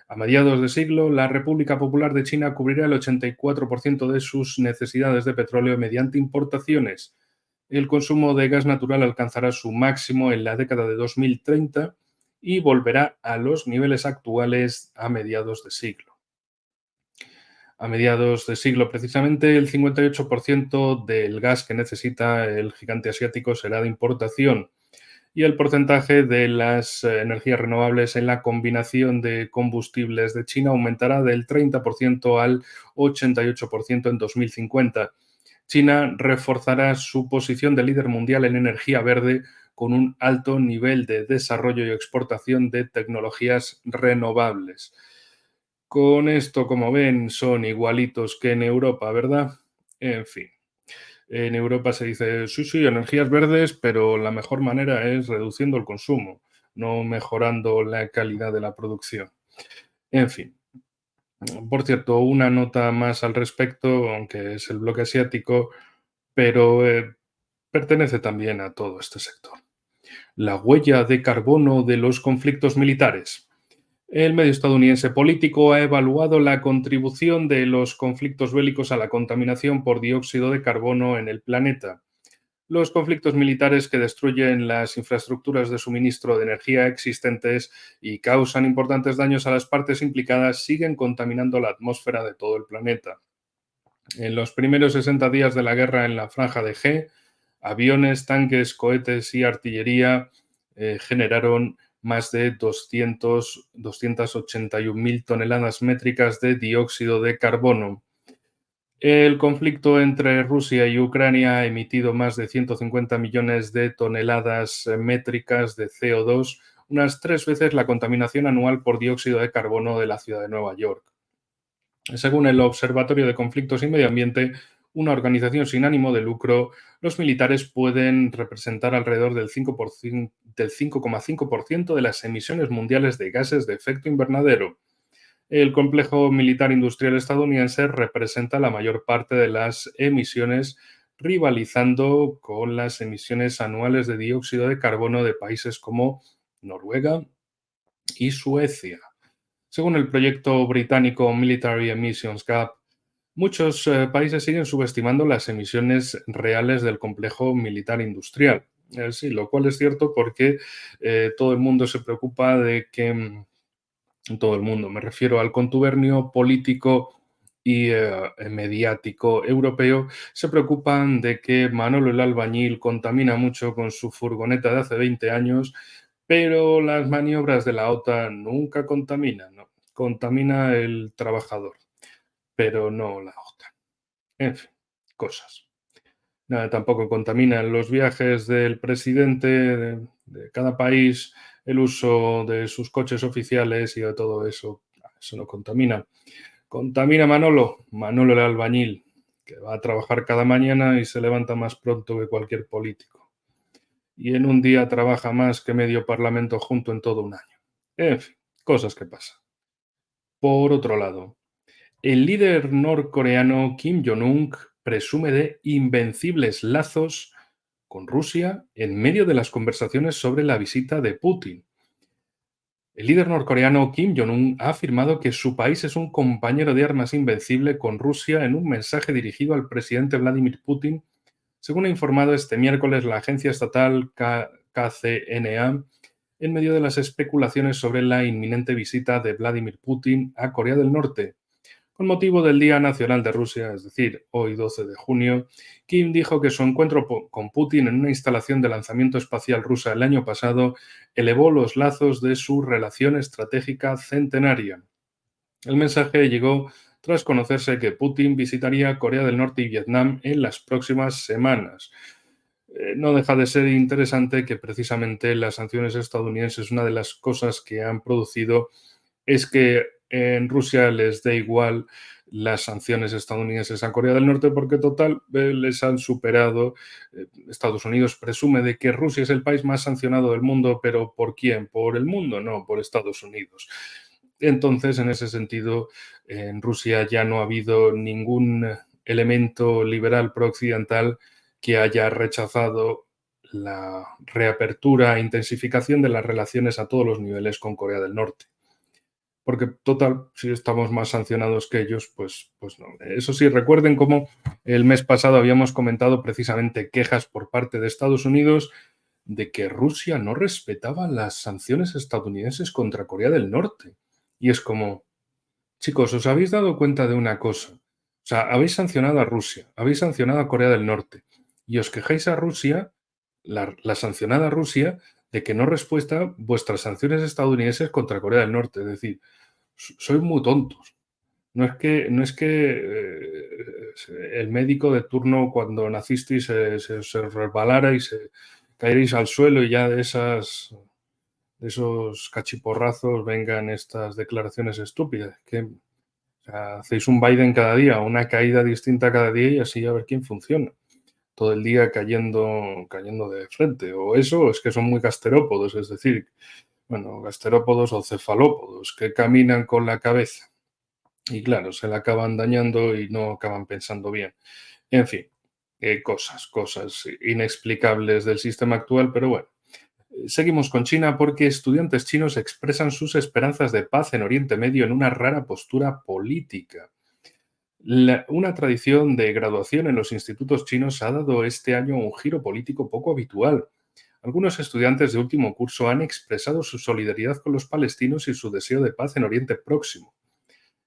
A mediados de siglo, la República Popular de China cubrirá el 84% de sus necesidades de petróleo mediante importaciones. El consumo de gas natural alcanzará su máximo en la década de 2030 y volverá a los niveles actuales a mediados de siglo. A mediados de siglo, precisamente, el 58% del gas que necesita el gigante asiático será de importación y el porcentaje de las energías renovables en la combinación de combustibles de China aumentará del 30% al 88% en 2050. China reforzará su posición de líder mundial en energía verde con un alto nivel de desarrollo y exportación de tecnologías renovables. Con esto, como ven, son igualitos que en Europa, ¿verdad? En fin. En Europa se dice, sí, sí, energías verdes, pero la mejor manera es reduciendo el consumo, no mejorando la calidad de la producción. En fin. Por cierto, una nota más al respecto, aunque es el bloque asiático, pero pertenece también a todo este sector. La huella de carbono de los conflictos militares. El medio estadounidense Político ha evaluado la contribución de los conflictos bélicos a la contaminación por dióxido de carbono en el planeta. Los conflictos militares que destruyen las infraestructuras de suministro de energía existentes y causan importantes daños a las partes implicadas siguen contaminando la atmósfera de todo el planeta. En los primeros 60 días de la guerra en la Franja de G, aviones, tanques, cohetes y artillería generaron más de 281.000 toneladas métricas de dióxido de carbono. El conflicto entre Rusia y Ucrania ha emitido más de 150 millones de toneladas métricas de CO2, unas 3 veces la contaminación anual por dióxido de carbono de la ciudad de Nueva York. Según el Observatorio de Conflictos y Medio Ambiente, una organización sin ánimo de lucro, los militares pueden representar alrededor del 5,5% de las emisiones mundiales de gases de efecto invernadero. El complejo militar industrial estadounidense representa la mayor parte de las emisiones, rivalizando con las emisiones anuales de dióxido de carbono de países como Noruega y Suecia. Según el proyecto británico Military Emissions Gap, muchos países siguen subestimando las emisiones reales del complejo militar industrial. Sí, lo cual es cierto porque todo el mundo se preocupa de que, todo el mundo, me refiero al contubernio político y mediático europeo, se preocupan de que Manolo el albañil contamina mucho con su furgoneta de hace 20 años, pero las maniobras de la OTAN nunca contaminan, ¿no? Contamina el trabajador, pero no la OTAN. En fin, cosas. Nada, tampoco contaminan los viajes del presidente de cada país, el uso de sus coches oficiales y de todo eso. Eso no contamina. Contamina Manolo, Manolo el albañil, que va a trabajar cada mañana y se levanta más pronto que cualquier político. Y en un día trabaja más que medio parlamento junto en todo un año. En fin, cosas que pasan. Por otro lado, el líder norcoreano Kim Jong-un presume de invencibles lazos con Rusia en medio de las conversaciones sobre la visita de Putin. El líder norcoreano Kim Jong-un ha afirmado que su país es un compañero de armas invencible con Rusia en un mensaje dirigido al presidente Vladimir Putin, según ha informado este miércoles la agencia estatal KCNA, en medio de las especulaciones sobre la inminente visita de Vladimir Putin a Corea del Norte. Con motivo del Día Nacional de Rusia, es decir, hoy 12 de junio, Kim dijo que su encuentro con Putin en una instalación de lanzamiento espacial rusa el año pasado elevó los lazos de su relación estratégica centenaria. El mensaje llegó tras conocerse que Putin visitaría Corea del Norte y Vietnam en las próximas semanas. No deja de ser interesante que precisamente las sanciones estadounidenses, una de las cosas que han producido es que en Rusia les dé igual las sanciones estadounidenses a Corea del Norte porque total les han superado. Estados Unidos presume de que Rusia es el país más sancionado del mundo, pero ¿por quién? ¿Por el mundo? No, por Estados Unidos. Entonces, en ese sentido, en Rusia ya no ha habido ningún elemento liberal prooccidental que haya rechazado la reapertura e intensificación de las relaciones a todos los niveles con Corea del Norte. Porque, total, si estamos más sancionados que ellos, pues no. Eso sí, recuerden cómo el mes pasado habíamos comentado precisamente quejas por parte de Estados Unidos de que Rusia no respetaba las sanciones estadounidenses contra Corea del Norte. Y es como, chicos, ¿os habéis dado cuenta de una cosa? O sea, habéis sancionado a Rusia, habéis sancionado a Corea del Norte y os quejáis a Rusia, la sancionada Rusia, de que no respeta vuestras sanciones estadounidenses contra Corea del Norte. Es decir, sois muy tontos. No es que el médico de turno cuando nacisteis se resbalara y se caeréis al suelo y ya de esos cachiporrazos vengan estas declaraciones estúpidas. Que, o sea, hacéis un Biden cada día, una caída distinta cada día y así a ver quién funciona. Todo el día cayendo de frente. O eso, o es que son muy gasterópodos, es decir, bueno, gasterópodos o cefalópodos que caminan con la cabeza. Y claro, se la acaban dañando y no acaban pensando bien. En fin, cosas inexplicables del sistema actual, pero bueno. Seguimos con China porque estudiantes chinos expresan sus esperanzas de paz en Oriente Medio en una rara postura política. Una tradición de graduación en los institutos chinos ha dado este año un giro político poco habitual. Algunos estudiantes de último curso han expresado su solidaridad con los palestinos y su deseo de paz en Oriente Próximo.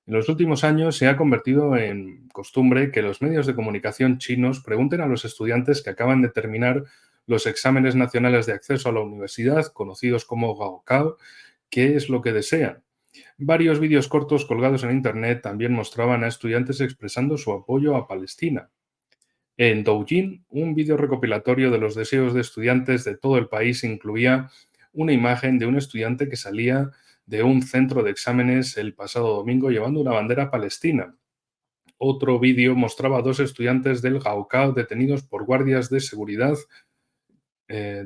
En los últimos años se ha convertido en costumbre que los medios de comunicación chinos pregunten a los estudiantes que acaban de terminar los exámenes nacionales de acceso a la universidad, conocidos como Gaokao, qué es lo que desean. Varios vídeos cortos colgados en Internet también mostraban a estudiantes expresando su apoyo a Palestina. En Douyin, un vídeo recopilatorio de los deseos de estudiantes de todo el país incluía una imagen de un estudiante que salía de un centro de exámenes el pasado domingo llevando una bandera palestina. Otro vídeo mostraba a dos estudiantes del Gaokao detenidos por guardias de seguridad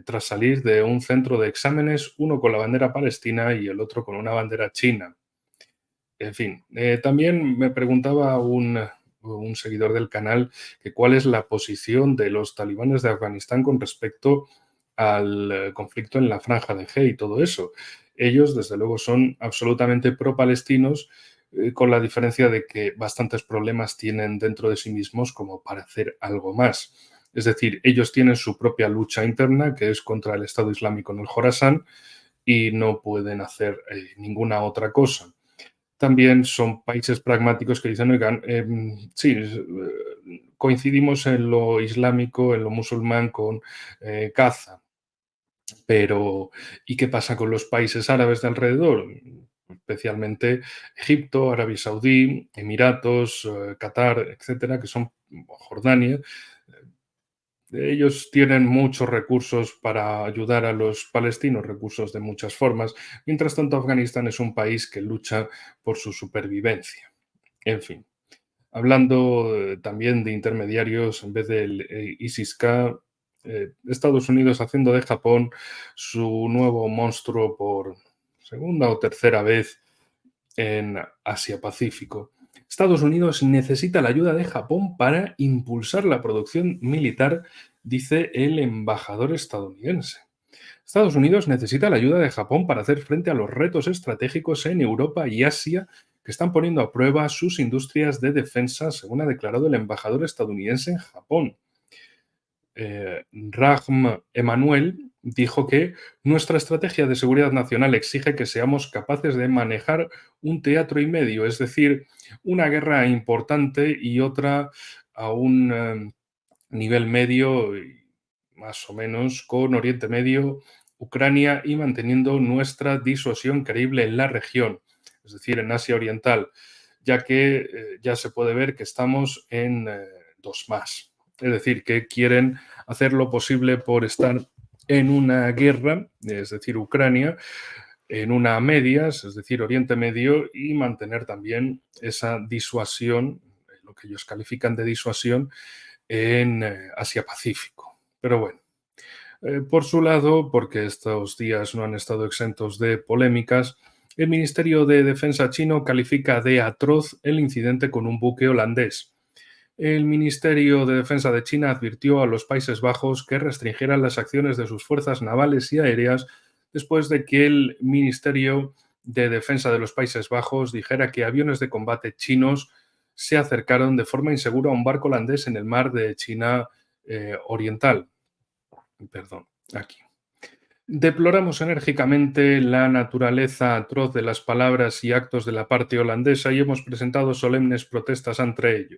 tras salir de un centro de exámenes, uno con la bandera palestina y el otro con una bandera china. En fin, también me preguntaba un seguidor del canal que cuál es la posición de los talibanes de Afganistán con respecto al conflicto en la Franja de G y todo eso. Ellos, desde luego, son absolutamente pro-palestinos, con la diferencia de que bastantes problemas tienen dentro de sí mismos como para hacer algo más. Es decir, ellos tienen su propia lucha interna, que es contra el Estado Islámico en el Jorasán, y no pueden hacer ninguna otra cosa. También son países pragmáticos que dicen, oigan, sí, coincidimos en lo islámico, en lo musulmán con Gaza, pero ¿y qué pasa con los países árabes de alrededor? Especialmente Egipto, Arabia Saudí, Emiratos, Qatar, etcétera, que son Jordania. Ellos tienen muchos recursos para ayudar a los palestinos, recursos de muchas formas. Mientras tanto, Afganistán es un país que lucha por su supervivencia. En fin, hablando también de intermediarios, en vez del ISIS-K, Estados Unidos haciendo de Japón su nuevo monstruo por segunda o tercera vez en Asia-Pacífico. Estados Unidos necesita la ayuda de Japón para impulsar la producción militar, dice el embajador estadounidense. Estados Unidos necesita la ayuda de Japón para hacer frente a los retos estratégicos en Europa y Asia que están poniendo a prueba sus industrias de defensa, según ha declarado el embajador estadounidense en Japón. Rahm Emanuel dijo que nuestra estrategia de seguridad nacional exige que seamos capaces de manejar un teatro y medio, es decir, una guerra importante y otra a un nivel medio, más o menos, con Oriente Medio, Ucrania y manteniendo nuestra disuasión creíble en la región, es decir, en Asia Oriental, ya que ya se puede ver que estamos en dos más. Es decir, que quieren hacer lo posible por estar en una guerra, es decir, Ucrania, en una a medias, es decir, Oriente Medio, y mantener también esa disuasión, lo que ellos califican de disuasión, en Asia-Pacífico. Pero bueno, por su lado, porque estos días no han estado exentos de polémicas, el Ministerio de Defensa chino califica de atroz el incidente con un buque holandés. El Ministerio de Defensa de China advirtió a los Países Bajos que restringieran las acciones de sus fuerzas navales y aéreas después de que el Ministerio de Defensa de los Países Bajos dijera que aviones de combate chinos se acercaron de forma insegura a un barco holandés en el mar de China Oriental. Perdón, aquí. Deploramos enérgicamente la naturaleza atroz de las palabras y actos de la parte holandesa y hemos presentado solemnes protestas ante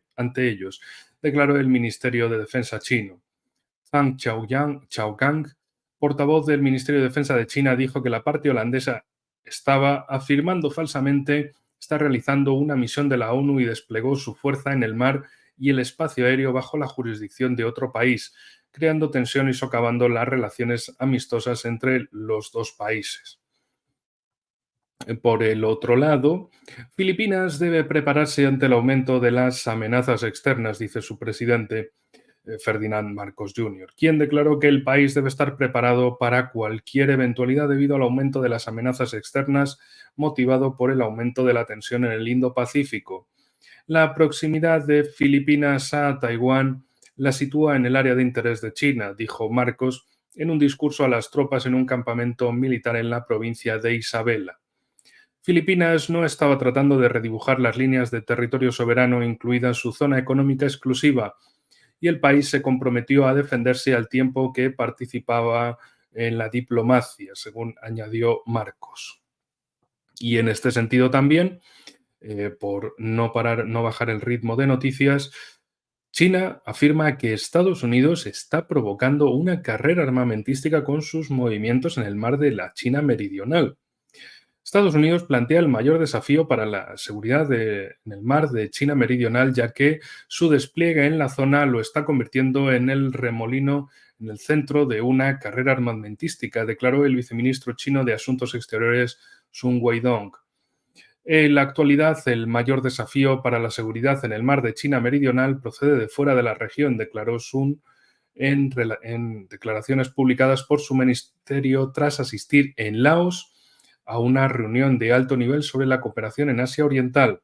ellos, declaró el Ministerio de Defensa chino. Zhang Chaogang, portavoz del Ministerio de Defensa de China, dijo que la parte holandesa estaba afirmando falsamente está realizando una misión de la ONU y desplegó su fuerza en el mar y el espacio aéreo bajo la jurisdicción de otro país, creando tensión y socavando las relaciones amistosas entre los dos países. Por el otro lado, Filipinas debe prepararse ante el aumento de las amenazas externas, dice su presidente, Ferdinand Marcos Jr., quien declaró que el país debe estar preparado para cualquier eventualidad debido al aumento de las amenazas externas motivado por el aumento de la tensión en el Indo-Pacífico. La proximidad de Filipinas a Taiwán la sitúa en el área de interés de China, dijo Marcos en un discurso a las tropas en un campamento militar en la provincia de Isabela. Filipinas no estaba tratando de redibujar las líneas de territorio soberano, incluida su zona económica exclusiva, y el país se comprometió a defenderse al tiempo que participaba en la diplomacia, según añadió Marcos. Y en este sentido también, por no bajar el ritmo de noticias, China afirma que Estados Unidos está provocando una carrera armamentística con sus movimientos en el mar de la China Meridional. Estados Unidos plantea el mayor desafío para la seguridad en el mar de China Meridional, ya que su despliegue en la zona lo está convirtiendo en el remolino en el centro de una carrera armamentística, declaró el viceministro chino de Asuntos Exteriores Sun Weidong. En la actualidad, el mayor desafío para la seguridad en el mar de China Meridional procede de fuera de la región, declaró Sun en declaraciones publicadas por su ministerio tras asistir en Laos a una reunión de alto nivel sobre la cooperación en Asia Oriental.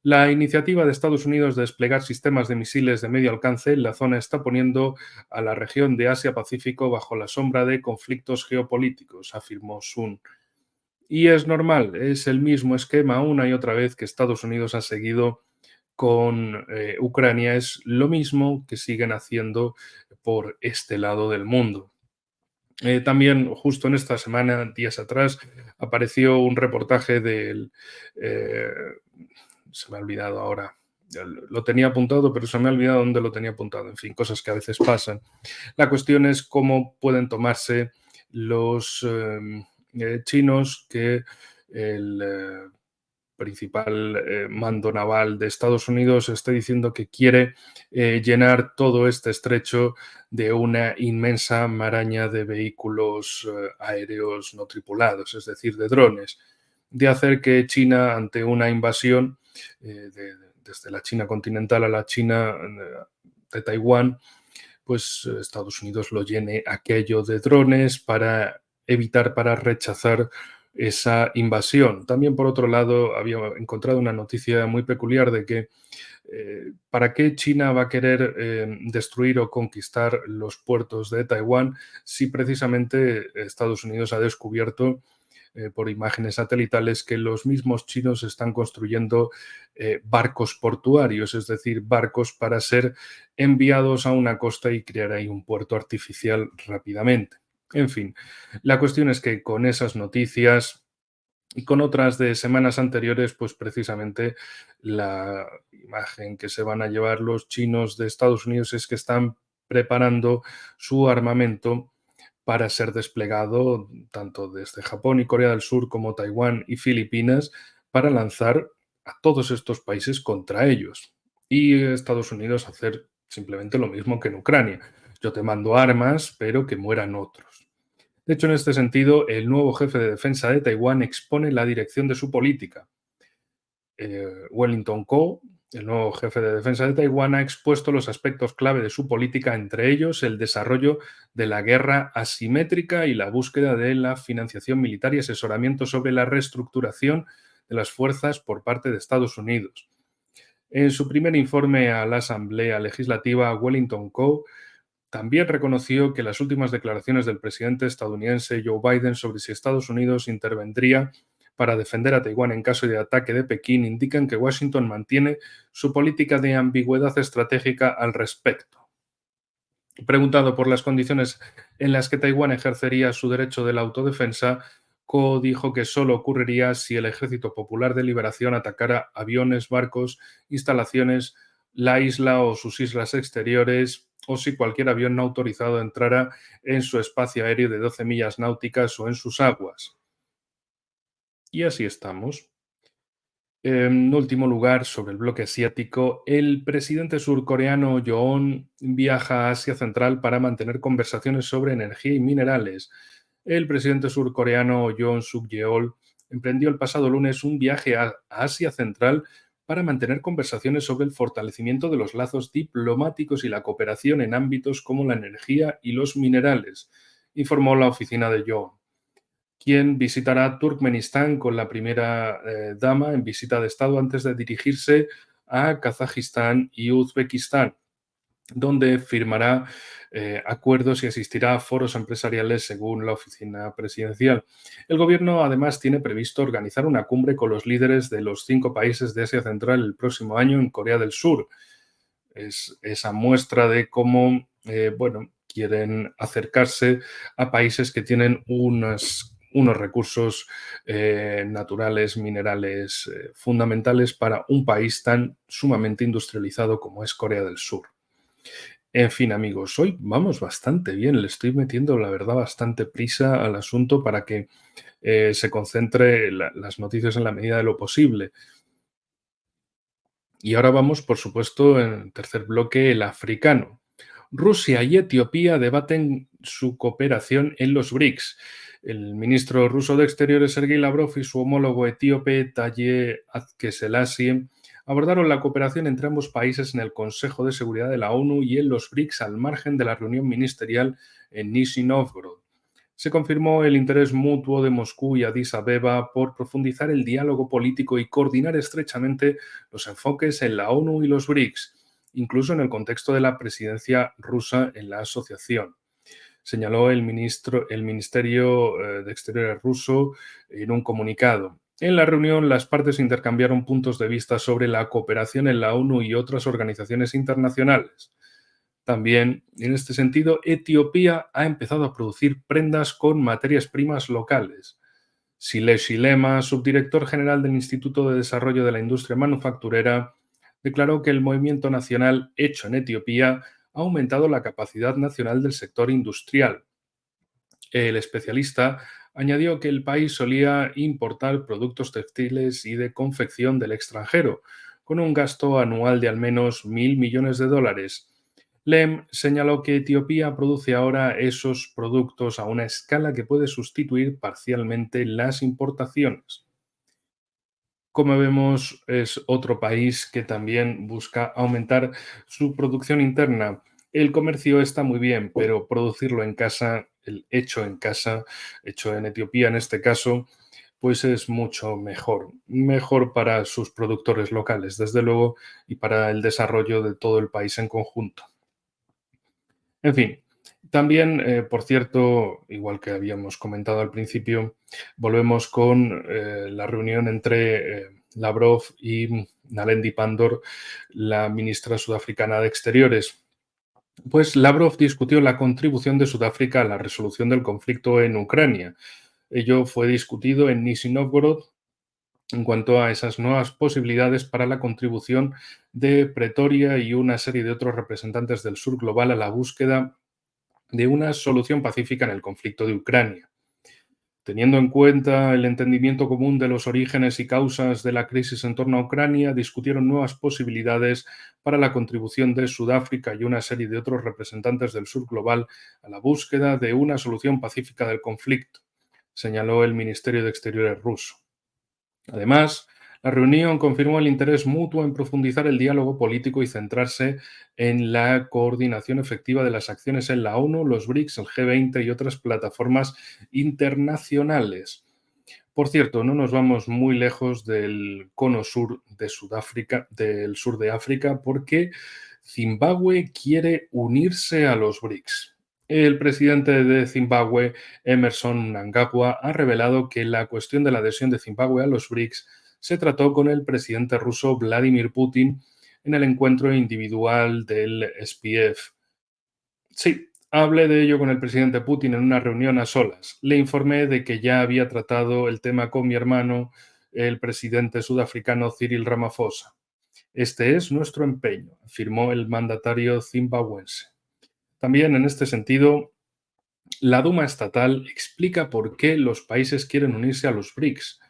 La iniciativa de Estados Unidos de desplegar sistemas de misiles de medio alcance en la zona está poniendo a la región de Asia-Pacífico bajo la sombra de conflictos geopolíticos, afirmó Sun. Y es normal, es el mismo esquema una y otra vez que Estados Unidos ha seguido con Ucrania es lo mismo que siguen haciendo por este lado del mundo. También justo en esta semana, días atrás, apareció un reportaje del... eh, se me ha olvidado ahora. Lo tenía apuntado, pero se me ha olvidado dónde lo tenía apuntado. En fin, cosas que a veces pasan. La cuestión es cómo pueden tomarse los chinos que el principal mando naval de Estados Unidos está diciendo que quiere llenar todo este estrecho de una inmensa maraña de vehículos aéreos no tripulados, es decir, de drones, de hacer que China, ante una invasión desde la China continental a la China de Taiwán, pues Estados Unidos lo llene aquello de drones para evitar, para rechazar esa invasión. También, por otro lado, había encontrado una noticia muy peculiar de que ¿para qué China va a querer destruir o conquistar los puertos de Taiwán si precisamente Estados Unidos ha descubierto por imágenes satelitales que los mismos chinos están construyendo barcos portuarios, es decir, barcos para ser enviados a una costa y crear ahí un puerto artificial rápidamente? En fin, la cuestión es que con esas noticias y con otras de semanas anteriores, pues precisamente la imagen que se van a llevar los chinos de Estados Unidos es que están preparando su armamento para ser desplegado tanto desde Japón y Corea del Sur como Taiwán y Filipinas para lanzar a todos estos países contra ellos. Y Estados Unidos hacer simplemente lo mismo que en Ucrania. Yo te mando armas, pero que mueran otros. De hecho, en este sentido, el nuevo jefe de defensa de Taiwán expone la dirección de su política. Wellington Koo, el nuevo jefe de defensa de Taiwán, ha expuesto los aspectos clave de su política, entre ellos el desarrollo de la guerra asimétrica y la búsqueda de la financiación militar y asesoramiento sobre la reestructuración de las fuerzas por parte de Estados Unidos. En su primer informe a la Asamblea Legislativa, Wellington Koo también reconoció que las últimas declaraciones del presidente estadounidense Joe Biden sobre si Estados Unidos intervendría para defender a Taiwán en caso de ataque de Pekín indican que Washington mantiene su política de ambigüedad estratégica al respecto. Preguntado por las condiciones en las que Taiwán ejercería su derecho de la autodefensa, Ko dijo que solo ocurriría si el Ejército Popular de Liberación atacara aviones, barcos, instalaciones, la isla o sus islas exteriores, o si cualquier avión no autorizado entrara en su espacio aéreo de 12 millas náuticas o en sus aguas. Y así estamos. En último lugar, sobre el bloque asiático, el presidente surcoreano Yoon viaja a Asia Central para mantener conversaciones sobre energía y minerales. El presidente surcoreano Yoon Suk Yeol emprendió el pasado lunes un viaje a Asia Central para mantener conversaciones sobre el fortalecimiento de los lazos diplomáticos y la cooperación en ámbitos como la energía y los minerales, informó la oficina de Yoon, quien visitará Turkmenistán con la primera dama en visita de Estado antes de dirigirse a Kazajistán y Uzbekistán, donde firmará acuerdos y asistirá a foros empresariales según la oficina presidencial. El gobierno además tiene previsto organizar una cumbre con los líderes de los 5 países de Asia Central el próximo año en Corea del Sur. Es esa muestra de cómo, quieren acercarse a países que tienen unos recursos naturales, minerales fundamentales para un país tan sumamente industrializado como es Corea del Sur. En fin, amigos, hoy vamos bastante bien. Le estoy metiendo, la verdad, bastante prisa al asunto para que se concentre las noticias en la medida de lo posible. Y ahora vamos, por supuesto, en el tercer bloque, el africano. Rusia y Etiopía debaten su cooperación en los BRICS. El ministro ruso de Exteriores, Sergei Lavrov, y su homólogo etíope, Taye Atke-Selassie, abordaron la cooperación entre ambos países en el Consejo de Seguridad de la ONU y en los BRICS al margen de la reunión ministerial en Nizhny Novgorod. Se confirmó el interés mutuo de Moscú y Addis Abeba por profundizar el diálogo político y coordinar estrechamente los enfoques en la ONU y los BRICS, incluso en el contexto de la presidencia rusa en la asociación, señaló el Ministerio de Exteriores ruso en un comunicado. En la reunión, las partes intercambiaron puntos de vista sobre la cooperación en la ONU y otras organizaciones internacionales. También, en este sentido, Etiopía ha empezado a producir prendas con materias primas locales. Sile Shilema, subdirector general del Instituto de Desarrollo de la Industria Manufacturera, declaró que el movimiento nacional hecho en Etiopía ha aumentado la capacidad nacional del sector industrial. El especialista añadió que el país solía importar productos textiles y de confección del extranjero, con un gasto anual de al menos 1.000 millones de dólares. Lem señaló que Etiopía produce ahora esos productos a una escala que puede sustituir parcialmente las importaciones. Como vemos, es otro país que también busca aumentar su producción interna. El comercio está muy bien, pero producirlo en casa, el hecho en casa, hecho en Etiopía en este caso, pues es mucho mejor. Mejor para sus productores locales, desde luego, y para el desarrollo de todo el país en conjunto. En fin, también, por cierto, igual que habíamos comentado al principio, volvemos con la reunión entre Lavrov y Nalendi Pandor, la ministra sudafricana de Exteriores. Pues Lavrov discutió la contribución de Sudáfrica a la resolución del conflicto en Ucrania. Ello fue discutido en Nizhny Novgorod en cuanto a esas nuevas posibilidades para la contribución de Pretoria y una serie de otros representantes del sur global a la búsqueda de una solución pacífica en el conflicto de Ucrania. Teniendo en cuenta el entendimiento común de los orígenes y causas de la crisis en torno a Ucrania, discutieron nuevas posibilidades para la contribución de Sudáfrica y una serie de otros representantes del sur global a la búsqueda de una solución pacífica del conflicto, señaló el Ministerio de Exteriores ruso. Además, la reunión confirmó el interés mutuo en profundizar el diálogo político y centrarse en la coordinación efectiva de las acciones en la ONU, los BRICS, el G20 y otras plataformas internacionales. Por cierto, no nos vamos muy lejos del cono sur de Sudáfrica, del sur de África, porque Zimbabue quiere unirse a los BRICS. El presidente de Zimbabue, Emerson Mnangagwa, ha revelado que la cuestión de la adhesión de Zimbabue a los BRICS se trató con el presidente ruso Vladimir Putin en el encuentro individual del SPF. Sí, hablé de ello con el presidente Putin en una reunión a solas. Le informé de que ya había tratado el tema con mi hermano, el presidente sudafricano Cyril Ramaphosa. Este es nuestro empeño, afirmó el mandatario zimbabuense. También en este sentido, la Duma estatal explica por qué los países quieren unirse a los BRICS.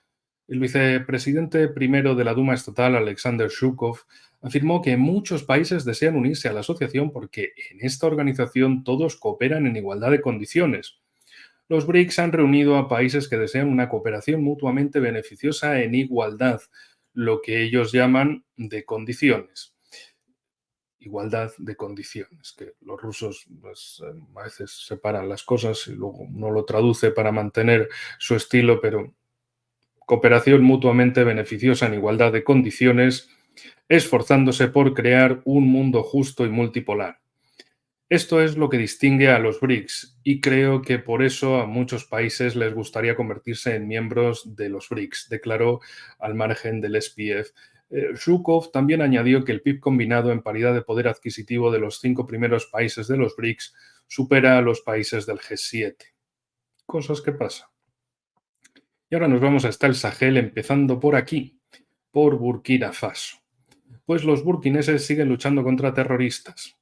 El vicepresidente primero de la Duma estatal, Alexander Shukov, afirmó que muchos países desean unirse a la asociación porque en esta organización todos cooperan en igualdad de condiciones. Los BRICS han reunido a países que desean una cooperación mutuamente beneficiosa en igualdad, lo que ellos llaman de condiciones. Igualdad de condiciones, que los rusos pues, a veces separan las cosas y luego uno lo traduce para mantener su estilo, pero cooperación mutuamente beneficiosa en igualdad de condiciones, esforzándose por crear un mundo justo y multipolar. Esto es lo que distingue a los BRICS y creo que por eso a muchos países les gustaría convertirse en miembros de los BRICS, declaró al margen del SPF. Zhukov también añadió que el PIB combinado en paridad de poder adquisitivo de los 5 primeros países de los BRICS supera a los países del G7. Cosas que pasan. Y ahora nos vamos hasta el Sahel, empezando por aquí, por Burkina Faso. Pues los burkineses siguen luchando contra terroristas.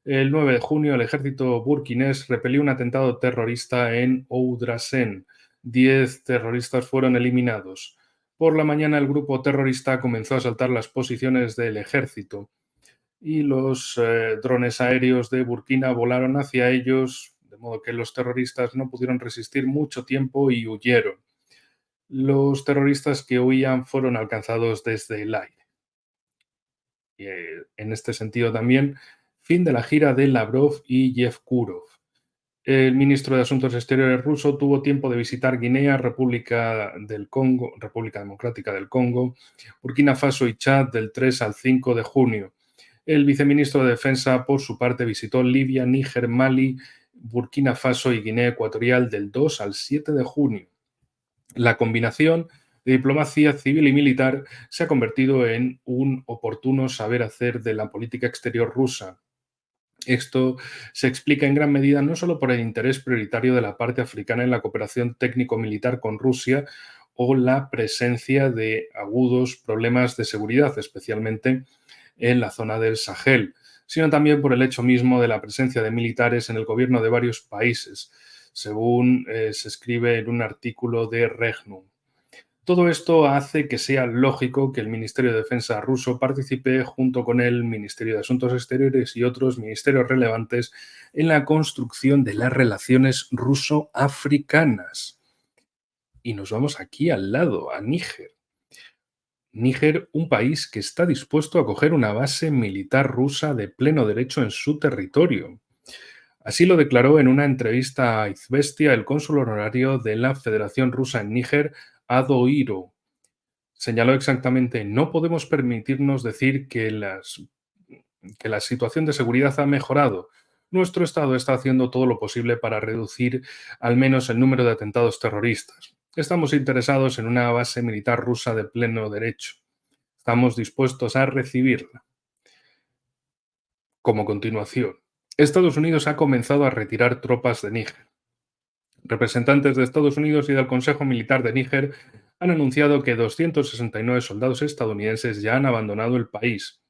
El 9 de junio, el ejército burkinés repelió un atentado terrorista en Oudrassen. 10 terroristas fueron eliminados. Por la mañana, el grupo terrorista comenzó a asaltar las posiciones del ejército y los drones aéreos de Burkina volaron hacia ellos, de modo que los terroristas no pudieron resistir mucho tiempo y huyeron. Los terroristas que huían fueron alcanzados desde el aire. Y, en este sentido también, fin de la gira de Lavrov y Yevkurov. El ministro de Asuntos Exteriores ruso tuvo tiempo de visitar Guinea, República del Congo, República Democrática del Congo, Burkina Faso y Chad del 3 al 5 de junio. El viceministro de Defensa, por su parte, visitó Libia, Níger, Mali, Burkina Faso y Guinea Ecuatorial del 2 al 7 de junio. La combinación de diplomacia civil y militar se ha convertido en un oportuno saber hacer de la política exterior rusa. Esto se explica en gran medida no solo por el interés prioritario de la parte africana en la cooperación técnico-militar con Rusia o la presencia de agudos problemas de seguridad, especialmente en la zona del Sahel, sino también por el hecho mismo de la presencia de militares en el gobierno de varios países, según se escribe en un artículo de Regnum. Todo esto hace que sea lógico que el Ministerio de Defensa ruso participe junto con el Ministerio de Asuntos Exteriores y otros ministerios relevantes en la construcción de las relaciones ruso-africanas. Y nos vamos aquí al lado, a Níger. Níger, un país que está dispuesto a acoger una base militar rusa de pleno derecho en su territorio. Así lo declaró en una entrevista a Izvestia el cónsul honorario de la Federación Rusa en Níger, Ado Iro. Señaló exactamente: no podemos permitirnos decir que la situación de seguridad ha mejorado. Nuestro Estado está haciendo todo lo posible para reducir al menos el número de atentados terroristas. Estamos interesados en una base militar rusa de pleno derecho. Estamos dispuestos a recibirla. Como continuación, Estados Unidos ha comenzado a retirar tropas de Níger. Representantes de Estados Unidos y del Consejo Militar de Níger han anunciado que 269 soldados estadounidenses ya han abandonado el país.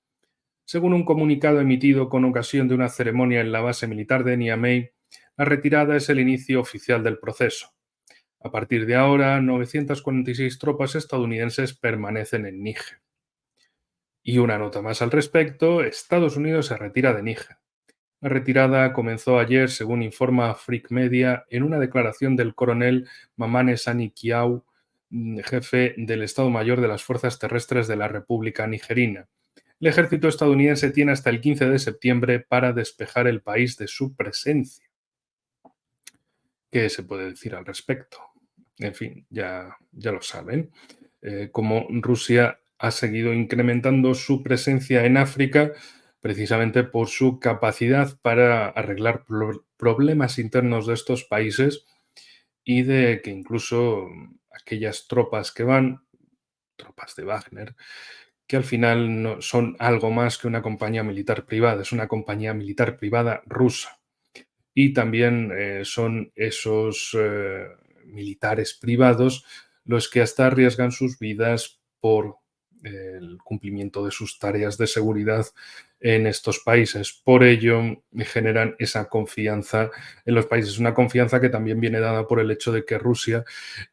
Según un comunicado emitido con ocasión de una ceremonia en la base militar de Niamey, la retirada es el inicio oficial del proceso. A partir de ahora, 946 tropas estadounidenses permanecen en Níger. Y una nota más al respecto: Estados Unidos se retira de Níger. La retirada comenzó ayer, según informa Freak Media, en una declaración del coronel Mamane Sani Kiau, jefe del Estado Mayor de las Fuerzas Terrestres de la República Nigerina. El ejército estadounidense tiene hasta el 15 de septiembre para despejar el país de su presencia. ¿Qué se puede decir al respecto? En fin, ya lo saben. Como Rusia ha seguido incrementando su presencia en África precisamente por su capacidad para arreglar problemas internos de estos países, y de que incluso aquellas tropas que van, tropas de Wagner, que al final no son algo más que una compañía militar privada, es una compañía militar privada rusa. Y también son esos militares privados los que hasta arriesgan sus vidas por el cumplimiento de sus tareas de seguridad en estos países. Por ello, generan esa confianza en los países, una confianza que también viene dada por el hecho de que Rusia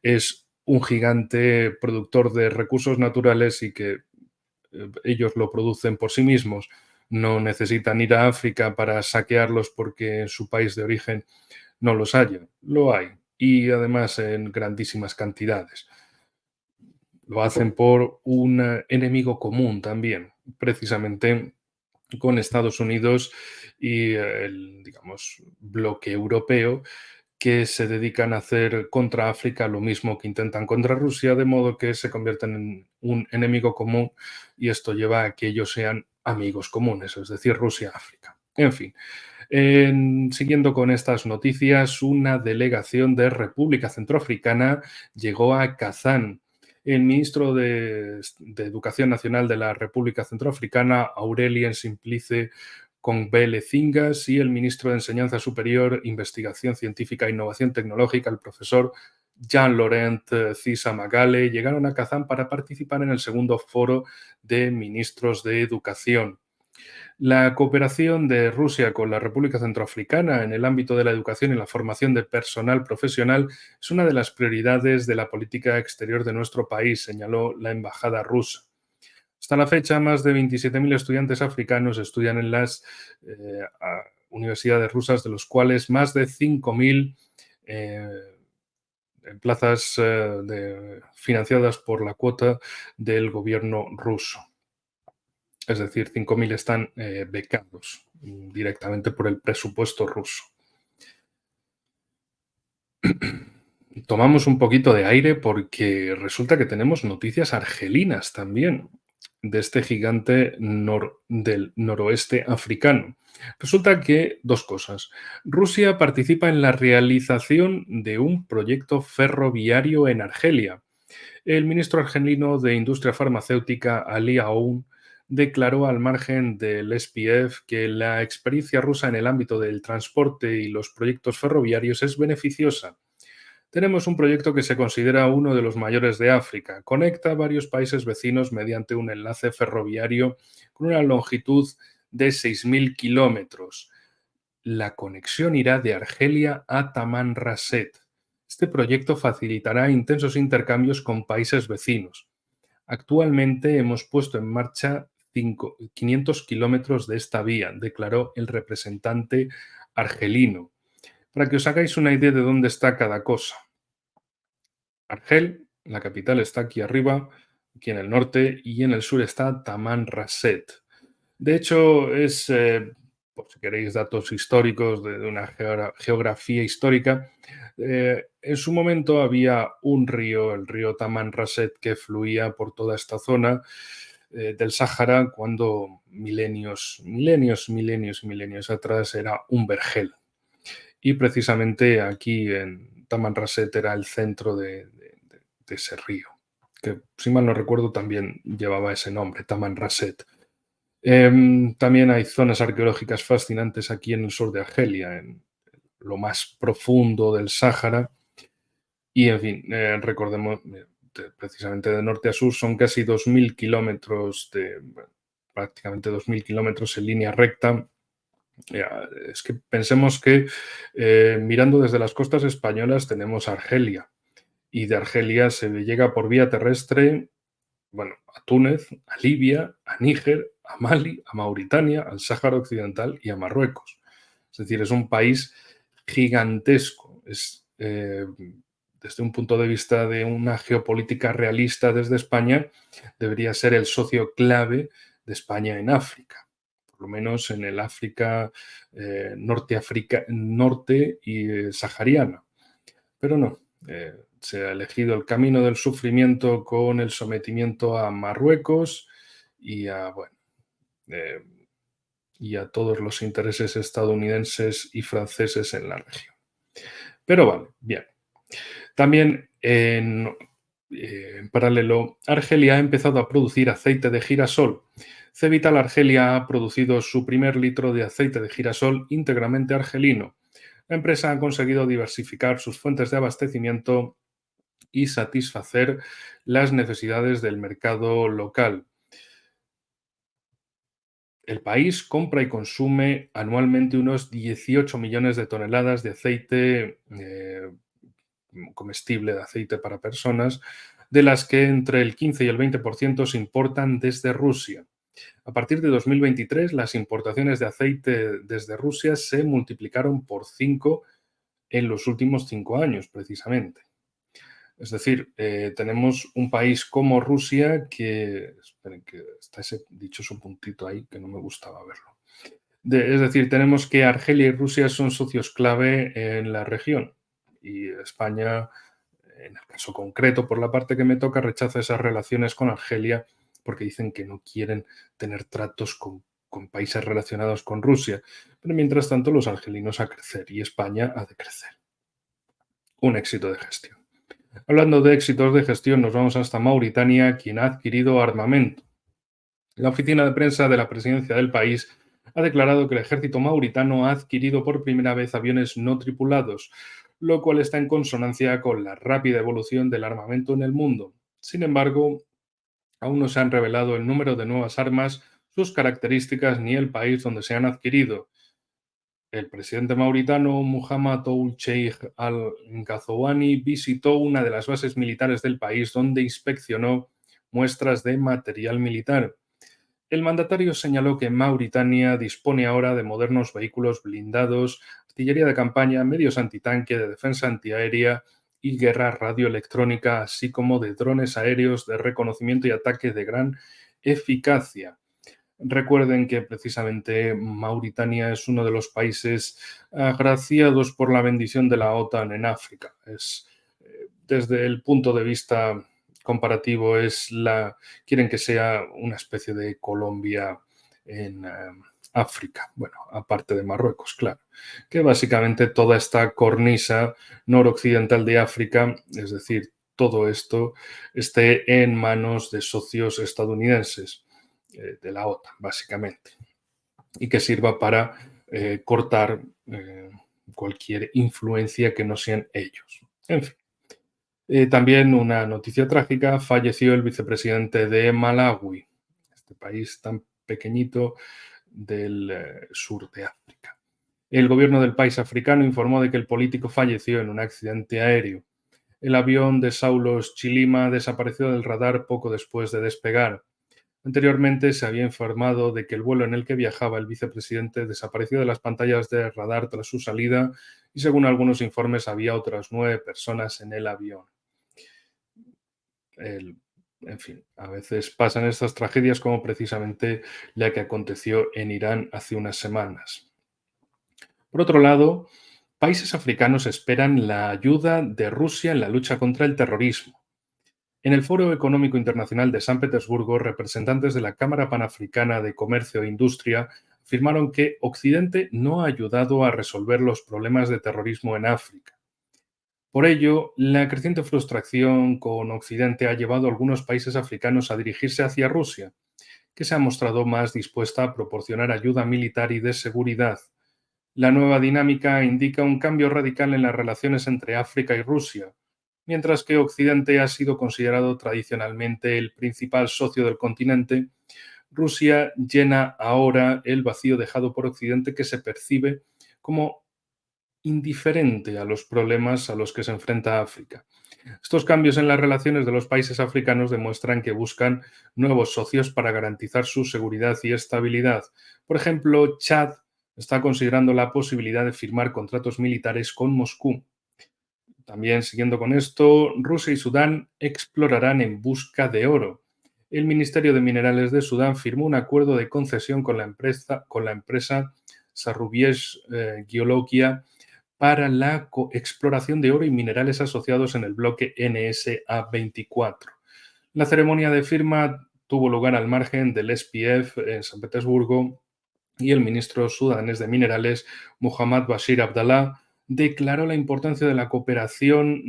es un gigante productor de recursos naturales y que ellos lo producen por sí mismos. No necesitan ir a África para saquearlos porque en su país de origen no los haya. Lo hay, y además en grandísimas cantidades. Lo hacen por un enemigo común también, precisamente con Estados Unidos y el, digamos, bloque europeo, que se dedican a hacer contra África lo mismo que intentan contra Rusia, de modo que se convierten en un enemigo común, y esto lleva a que ellos sean amigos comunes, es decir, Rusia-África. En fin, siguiendo con estas noticias, una delegación de República Centroafricana llegó a Kazán. El ministro de Educación Nacional de la República Centroafricana, Aurelien Simplice Congbele Cingas, y el ministro de Enseñanza Superior, Investigación Científica e Innovación Tecnológica, el profesor Jean-Laurent Cisa Magale, llegaron a Kazán para participar en el segundo foro de ministros de Educación. La cooperación de Rusia con la República Centroafricana en el ámbito de la educación y la formación de personal profesional es una de las prioridades de la política exterior de nuestro país, señaló la embajada rusa. Hasta la fecha, más de 27.000 estudiantes africanos estudian en las universidades rusas, de los cuales más de 5.000 eh, en plazas financiadas por la cuota del gobierno ruso. Es decir, 5.000 están becados directamente por el presupuesto ruso. Tomamos un poquito de aire porque resulta que tenemos noticias argelinas también de este gigante del noroeste africano. Resulta que dos cosas. Rusia participa en la realización de un proyecto ferroviario en Argelia. El ministro argelino de Industria Farmacéutica, Ali Aoun, declaró al margen del SPF que la experiencia rusa en el ámbito del transporte y los proyectos ferroviarios es beneficiosa. Tenemos un proyecto que se considera uno de los mayores de África. Conecta varios países vecinos mediante un enlace ferroviario con una longitud de 6.000 kilómetros. La conexión irá de Argelia a Tamanrasset. Este proyecto facilitará intensos intercambios con países vecinos. Actualmente hemos puesto en marcha 500 kilómetros de esta vía, declaró el representante argelino. Para que os hagáis una idea de dónde está cada cosa. Argel, la capital, está aquí arriba, aquí en el norte, y en el sur está Tamanrasset. De hecho, por si queréis datos históricos de una geografía histórica, en su momento había un río, el río Tamanrasset, que fluía por toda esta zona del Sáhara cuando milenios atrás era un vergel. Y precisamente aquí en Tamanrasset era el centro de ese río, que si mal no recuerdo también llevaba ese nombre, Tamanrasset. También hay zonas arqueológicas fascinantes aquí en el sur de Argelia, en lo más profundo del Sáhara. Y, en fin, recordemos, precisamente de norte a sur son casi 2.000 kilómetros, bueno, prácticamente 2.000 kilómetros en línea recta. Es que pensemos que mirando desde las costas españolas tenemos Argelia y de Argelia se llega por vía terrestre, bueno, a Túnez, a Libia, a Níger, a Mali, a Mauritania, al Sáhara Occidental y a Marruecos. Es decir, es un país gigantesco. Desde un punto de vista de una geopolítica realista desde España, debería ser el socio clave de España en África, por lo menos en el África norte y sahariana. Pero no, se ha elegido el camino del sufrimiento con el sometimiento a Marruecos y eh, y a todos los intereses estadounidenses y franceses en la región. Pero vale, bien. También en paralelo, Argelia ha empezado a producir aceite de girasol. Cevital Argelia ha producido su primer litro de aceite de girasol íntegramente argelino. La empresa ha conseguido diversificar sus fuentes de abastecimiento y satisfacer las necesidades del mercado local. El país compra y consume anualmente unos 18 millones de toneladas de aceite comestible, de aceite para personas, de las que entre el 15 y el 20% se importan desde Rusia. A partir de 2023, las importaciones de aceite desde Rusia se multiplicaron por 5 en los últimos 5 años, precisamente. Es decir, tenemos un país como Rusia que, esperen que está ese dichoso puntito ahí que no me gustaba verlo. Es decir, tenemos que Argelia y Rusia son socios clave en la región y España, en el caso concreto, por la parte que me toca, rechaza esas relaciones con Argelia porque dicen que no quieren tener tratos con países relacionados con Rusia. Pero mientras tanto, los argelinos a crecer y España a decrecer. Un éxito de gestión. Hablando de éxitos de gestión, nos vamos hasta Mauritania, quien ha adquirido armamento. La oficina de prensa de la presidencia del país ha declarado que el ejército mauritano ha adquirido por primera vez aviones no tripulados, lo cual está en consonancia con la rápida evolución del armamento en el mundo. Sin embargo, aún no se han revelado el número de nuevas armas, sus características ni el país donde se han adquirido. El presidente mauritano Muhammad Ould Cheikh Al-Ghazouani visitó una de las bases militares del país donde inspeccionó muestras de material militar. El mandatario señaló que Mauritania dispone ahora de modernos vehículos blindados, artillería de campaña, medios antitanque, de defensa antiaérea y guerra radioelectrónica, así como de drones aéreos de reconocimiento y ataque de gran eficacia. Recuerden que precisamente Mauritania es uno de los países agraciados por la bendición de la OTAN en África. Desde el punto de vista comparativo, quieren que sea una especie de Colombia en África, bueno, aparte de Marruecos, claro, que básicamente toda esta cornisa noroccidental de África, es decir, todo esto esté en manos de socios estadounidenses, de la OTAN, básicamente, y que sirva para cortar cualquier influencia que no sean ellos. En fin. También una noticia trágica: falleció el vicepresidente de Malawi, este país tan pequeñito del sur de África. El gobierno del país africano informó de que el político falleció en un accidente aéreo. El avión de Saulos Chilima desapareció del radar poco después de despegar. Anteriormente se había informado de que el vuelo en el que viajaba el vicepresidente desapareció de las pantallas de radar tras su salida y, según algunos informes, había otras 9 personas en el avión. El- en fin, a veces pasan estas tragedias como precisamente la que aconteció en Irán hace unas semanas. Por otro lado, países africanos esperan la ayuda de Rusia en la lucha contra el terrorismo. En el Foro Económico Internacional de San Petersburgo, representantes de la Cámara Panafricana de Comercio e Industria afirmaron que Occidente no ha ayudado a resolver los problemas de terrorismo en África. Por ello, la creciente frustración con Occidente ha llevado a algunos países africanos a dirigirse hacia Rusia, que se ha mostrado más dispuesta a proporcionar ayuda militar y de seguridad. La nueva dinámica indica un cambio radical en las relaciones entre África y Rusia. Mientras que Occidente ha sido considerado tradicionalmente el principal socio del continente, Rusia llena ahora el vacío dejado por Occidente, que se percibe como indiferente a los problemas a los que se enfrenta África. Estos cambios en las relaciones de los países africanos demuestran que buscan nuevos socios para garantizar su seguridad y estabilidad. Por ejemplo, Chad está considerando la posibilidad de firmar contratos militares con Moscú. También, siguiendo con esto, Rusia y Sudán explorarán en busca de oro. El Ministerio de Minerales de Sudán firmó un acuerdo de concesión con la empresa Sarubiesh Geologia para la exploración de oro y minerales asociados en el bloque NSA-24. La ceremonia de firma tuvo lugar al margen del SPF en San Petersburgo, y el ministro sudanés de Minerales, Muhammad Bashir Abdallah, declaró la importancia de la cooperación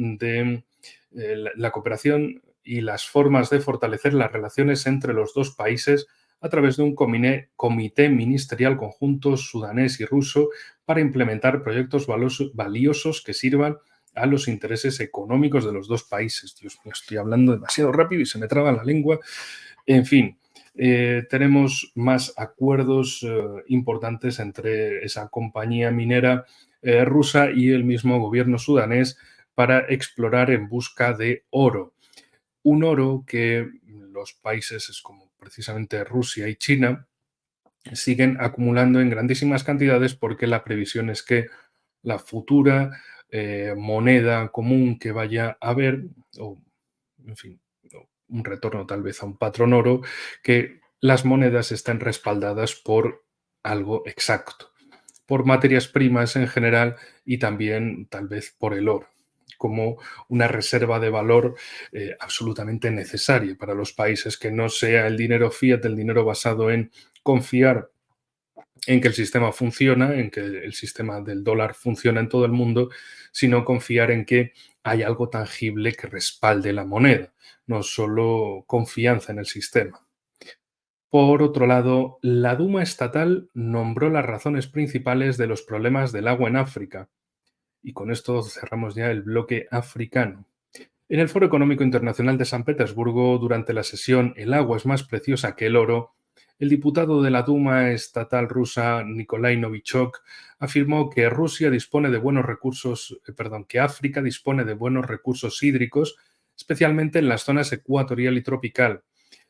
y las formas de fortalecer las relaciones entre los dos países a través de un comité ministerial conjunto sudanés y ruso para implementar proyectos valiosos que sirvan a los intereses económicos de los dos países. Dios mío, estoy hablando demasiado rápido y se me traba la lengua. En fin, tenemos más acuerdos importantes entre esa compañía minera rusa y el mismo gobierno sudanés para explorar en busca de oro. Un oro que los países como precisamente Rusia y China siguen acumulando en grandísimas cantidades, porque la previsión es que la futura moneda común que vaya a haber, o en fin, un retorno tal vez a un patrón oro, que las monedas estén respaldadas por algo exacto, por materias primas en general y también tal vez por el oro, como una reserva de valor absolutamente necesaria para los países, que no sea el dinero fiat, el dinero basado en confiar en que el sistema funciona, en que el sistema del dólar funciona en todo el mundo, sino confiar en que hay algo tangible que respalde la moneda, no solo confianza en el sistema. Por otro lado, la Duma estatal nombró las razones principales de los problemas del agua en África. Y con esto cerramos ya el bloque africano. En el Foro Económico Internacional de San Petersburgo, durante la sesión "El agua es más preciosa que el oro", el diputado de la Duma estatal rusa, Nikolai Novichok, afirmó que que África dispone de buenos recursos hídricos, especialmente en las zonas ecuatorial y tropical.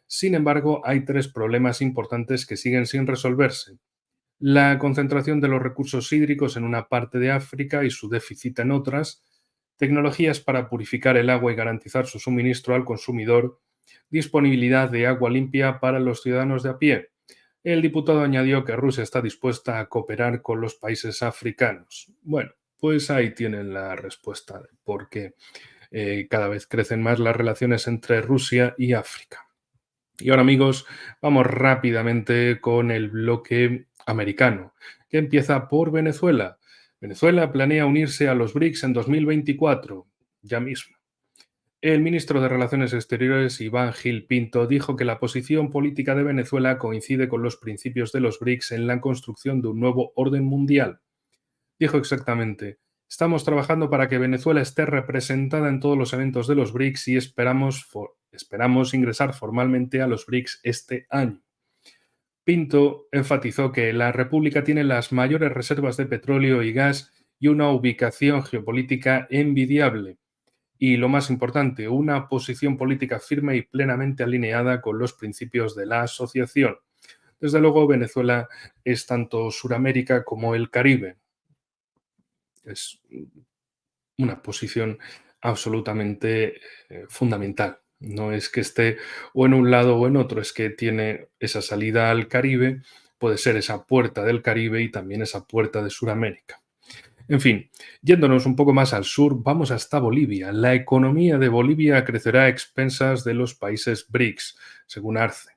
Sin embargo, hay 3 problemas importantes que siguen sin resolverse: la concentración de los recursos hídricos en una parte de África y su déficit en otras, tecnologías para purificar el agua y garantizar su suministro al consumidor, disponibilidad de agua limpia para los ciudadanos de a pie. El diputado añadió que Rusia está dispuesta a cooperar con los países africanos. Bueno, pues ahí tienen la respuesta de por qué cada vez crecen más las relaciones entre Rusia y África. Y ahora, amigos, vamos rápidamente con el bloque americano, que empieza por Venezuela. Venezuela planea unirse a los BRICS en 2024, ya mismo. El ministro de Relaciones Exteriores, Iván Gil Pinto, dijo que la posición política de Venezuela coincide con los principios de los BRICS en la construcción de un nuevo orden mundial. Dijo exactamente: estamos trabajando para que Venezuela esté representada en todos los eventos de los BRICS y esperamos ingresar formalmente a los BRICS este año. Pinto enfatizó que la República tiene las mayores reservas de petróleo y gas y una ubicación geopolítica envidiable. Y lo más importante, una posición política firme y plenamente alineada con los principios de la asociación. Desde luego, Venezuela es tanto Suramérica como el Caribe. Es una posición absolutamente fundamental. No es que esté o en un lado o en otro, es que tiene esa salida al Caribe, puede ser esa puerta del Caribe y también esa puerta de Suramérica. En fin, yéndonos un poco más al sur, vamos hasta Bolivia. La economía de Bolivia crecerá a expensas de los países BRICS, según Arce.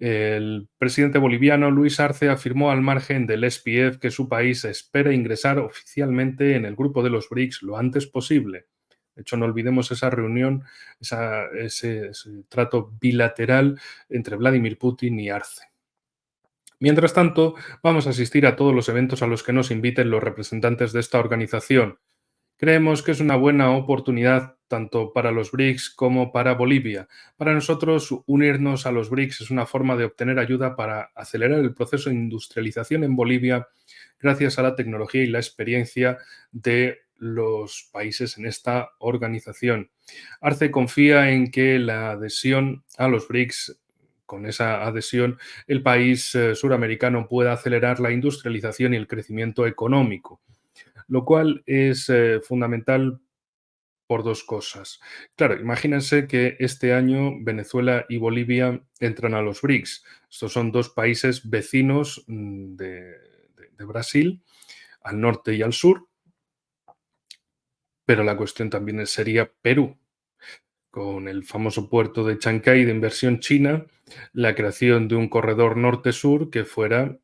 El presidente boliviano Luis Arce afirmó al margen del SPF que su país espera ingresar oficialmente en el grupo de los BRICS lo antes posible. De hecho, no olvidemos esa reunión, ese trato bilateral entre Vladimir Putin y Arce. Mientras tanto, vamos a asistir a todos los eventos a los que nos inviten los representantes de esta organización. Creemos que es una buena oportunidad tanto para los BRICS como para Bolivia. Para nosotros, unirnos a los BRICS es una forma de obtener ayuda para acelerar el proceso de industrialización en Bolivia gracias a la tecnología y la experiencia de los países en esta organización. Arce confía en que la adhesión a los BRICS, con esa adhesión, el país suramericano pueda acelerar la industrialización y el crecimiento económico, lo cual es fundamental por dos cosas. Claro, imagínense que este año Venezuela y Bolivia entran a los BRICS. Estos son dos países vecinos de Brasil, al norte y al sur, pero la cuestión también sería Perú, con el famoso puerto de Chancay de inversión china, la creación de un corredor norte-sur que fuera,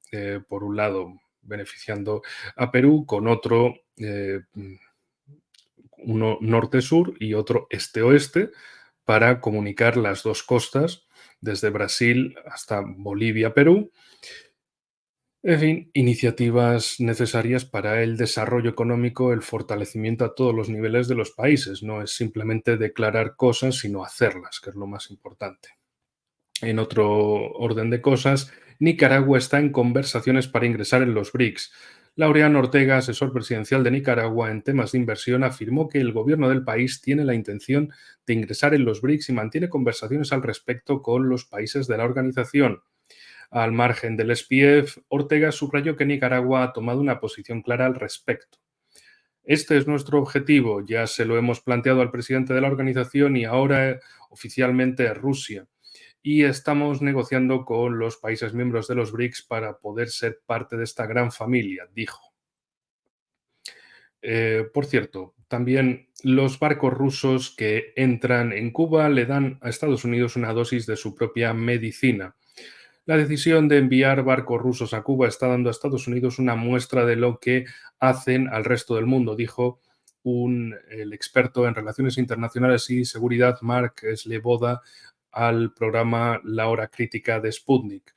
por un lado, beneficiando a Perú, con otro uno norte-sur y otro este-oeste, para comunicar las dos costas, desde Brasil hasta Bolivia, Perú. En fin, iniciativas necesarias para el desarrollo económico, el fortalecimiento a todos los niveles de los países. No es simplemente declarar cosas, sino hacerlas, que es lo más importante. En otro orden de cosas, Nicaragua está en conversaciones para ingresar en los BRICS. Laureano Ortega, asesor presidencial de Nicaragua en temas de inversión, afirmó que el gobierno del país tiene la intención de ingresar en los BRICS y mantiene conversaciones al respecto con los países de la organización. Al margen del SPF, Ortega subrayó que Nicaragua ha tomado una posición clara al respecto. Este es nuestro objetivo, ya se lo hemos planteado al presidente de la organización y ahora oficialmente Rusia, y estamos negociando con los países miembros de los BRICS para poder ser parte de esta gran familia, dijo. Por cierto, también los barcos rusos que entran en Cuba le dan a Estados Unidos una dosis de su propia medicina. La decisión de enviar barcos rusos a Cuba está dando a Estados Unidos una muestra de lo que hacen al resto del mundo, dijo el experto en relaciones internacionales y seguridad Mark Sleboda al programa La Hora Crítica de Sputnik.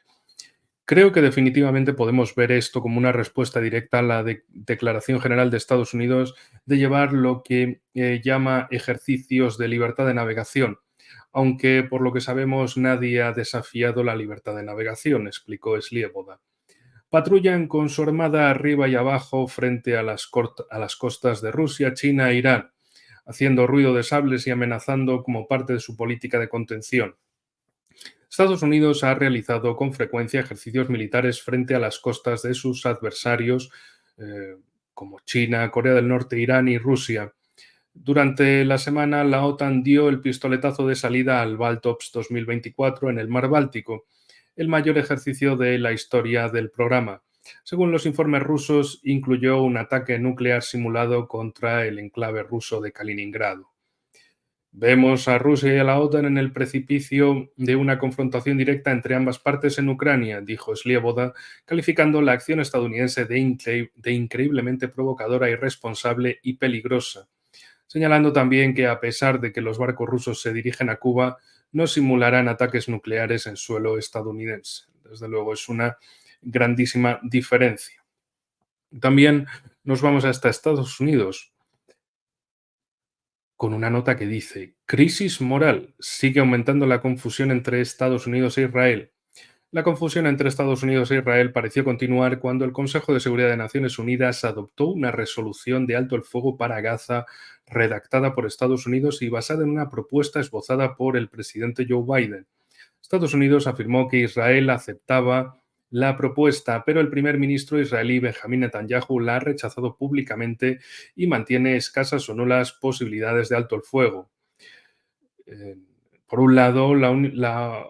Creo que definitivamente podemos ver esto como una respuesta directa a la Declaración General de Estados Unidos de llevar lo que llama ejercicios de libertad de navegación, aunque por lo que sabemos nadie ha desafiado la libertad de navegación, explicó Slieboda. Patrullan con su armada arriba y abajo frente a a las costas de Rusia, China e Irán, haciendo ruido de sables y amenazando como parte de su política de contención. Estados Unidos ha realizado con frecuencia ejercicios militares frente a las costas de sus adversarios como China, Corea del Norte, Irán y Rusia. Durante la semana, la OTAN dio el pistoletazo de salida al Baltops 2024 en el Mar Báltico, el mayor ejercicio de la historia del programa. Según los informes rusos, incluyó un ataque nuclear simulado contra el enclave ruso de Kaliningrado. Vemos a Rusia y a la OTAN en el precipicio de una confrontación directa entre ambas partes en Ucrania, dijo Slieboda, calificando la acción estadounidense de increíblemente provocadora, irresponsable y peligrosa. señalando también que a pesar de que los barcos rusos se dirigen a Cuba, no simularán ataques nucleares en suelo estadounidense. Desde luego es una grandísima diferencia. También nos vamos hasta Estados Unidos con una nota que dice: crisis moral. Sigue aumentando la confusión entre Estados Unidos e Israel. La confusión entre Estados Unidos e Israel pareció continuar cuando el Consejo de Seguridad de Naciones Unidas adoptó una resolución de alto el fuego para Gaza redactada por Estados Unidos y basada en una propuesta esbozada por el presidente Joe Biden. Estados Unidos afirmó que Israel aceptaba la propuesta, pero el primer ministro israelí Benjamín Netanyahu la ha rechazado públicamente y mantiene escasas o nulas posibilidades de alto el fuego. Eh, por un lado, la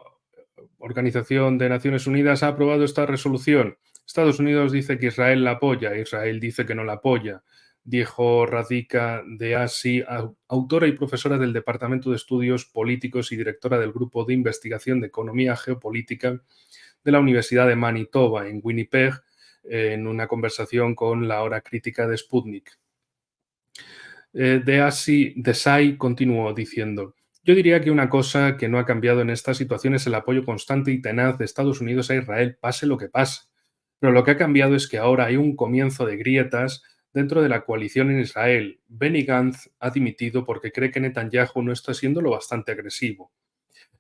Organización de Naciones Unidas ha aprobado esta resolución. Estados Unidos dice que Israel la apoya, Israel dice que no la apoya, dijo Radhika Deasi, autora y profesora del Departamento de Estudios Políticos y directora del Grupo de Investigación de Economía Geopolítica de la Universidad de Manitoba, en Winnipeg, en una conversación con la hora crítica de Sputnik. Desai continuó diciendo: yo diría que una cosa que no ha cambiado en esta situación es el apoyo constante y tenaz de Estados Unidos a Israel, pase lo que pase. Pero lo que ha cambiado es que ahora hay un comienzo de grietas dentro de la coalición en Israel. Benny Gantz ha dimitido porque cree que Netanyahu no está siendo lo bastante agresivo.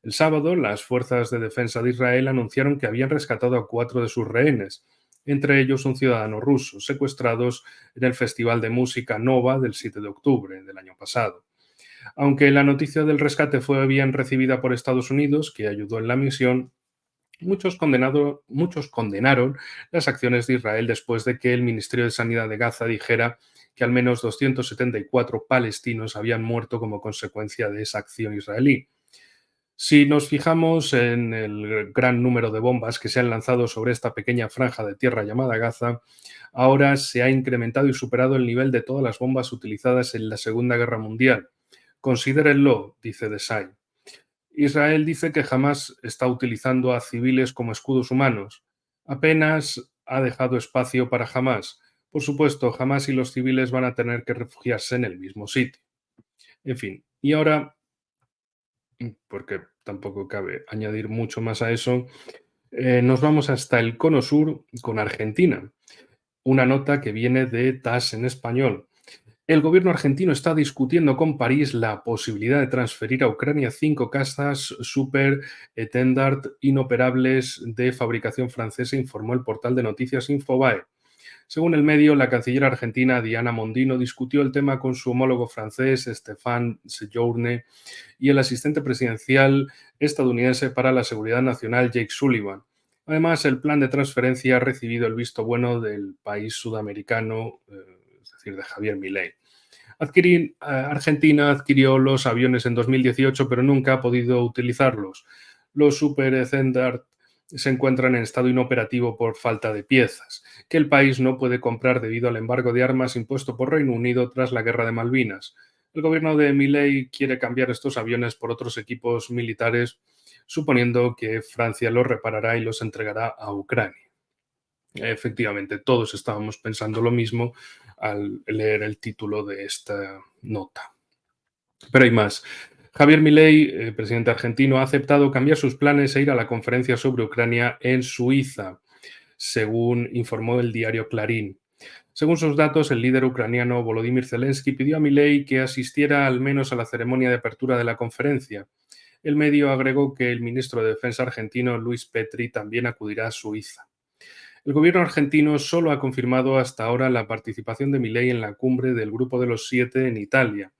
El sábado, las fuerzas de defensa de Israel anunciaron que habían rescatado a 4 de sus rehenes, entre ellos un ciudadano ruso, secuestrados en el Festival de Música Nova del 7 de octubre del año pasado. Aunque la noticia del rescate fue bien recibida por Estados Unidos, que ayudó en la misión, muchos condenaron las acciones de Israel después de que el Ministerio de Sanidad de Gaza dijera que al menos 274 palestinos habían muerto como consecuencia de esa acción israelí. Si nos fijamos en el gran número de bombas que se han lanzado sobre esta pequeña franja de tierra llamada Gaza, ahora se ha incrementado y superado el nivel de todas las bombas utilizadas en la Segunda Guerra Mundial. Considérenlo, dice Desai. Israel dice que jamás está utilizando a civiles como escudos humanos. Apenas ha dejado espacio para Hamás. Por supuesto, Hamás y los civiles van a tener que refugiarse en el mismo sitio. En fin, y ahora, porque tampoco cabe añadir mucho más a eso, nos vamos hasta el cono sur con Argentina. Una nota que viene de TAS en español. El gobierno argentino está discutiendo con París la posibilidad de transferir a Ucrania 5 cazas Super Étendard inoperables de fabricación francesa, informó el portal de noticias Infobae. Según el medio, la canciller argentina Diana Mondino discutió el tema con su homólogo francés Stéphane Séjourné y el asistente presidencial estadounidense para la seguridad nacional Jake Sullivan. Además, el plan de transferencia ha recibido el visto bueno del país sudamericano, es decir, de Javier Milei. Argentina adquirió los aviones en 2018, pero nunca ha podido utilizarlos. Los Super Étendard se encuentran en estado inoperativo por falta de piezas, que el país no puede comprar debido al embargo de armas impuesto por Reino Unido tras la Guerra de Malvinas. El gobierno de Milei quiere cambiar estos aviones por otros equipos militares, suponiendo que Francia los reparará y los entregará a Ucrania. Efectivamente, todos estábamos pensando lo mismo al leer el título de esta nota. Pero hay más. Javier Milei, presidente argentino, ha aceptado cambiar sus planes e ir a la conferencia sobre Ucrania en Suiza, según informó el diario Clarín. Según sus datos, el líder ucraniano Volodymyr Zelensky pidió a Milei que asistiera al menos a la ceremonia de apertura de la conferencia. El medio agregó que el ministro de Defensa argentino, Luis Petri, también acudirá a Suiza. El gobierno argentino solo ha confirmado hasta ahora la participación de Milei en la cumbre del Grupo de los Siete en Italia.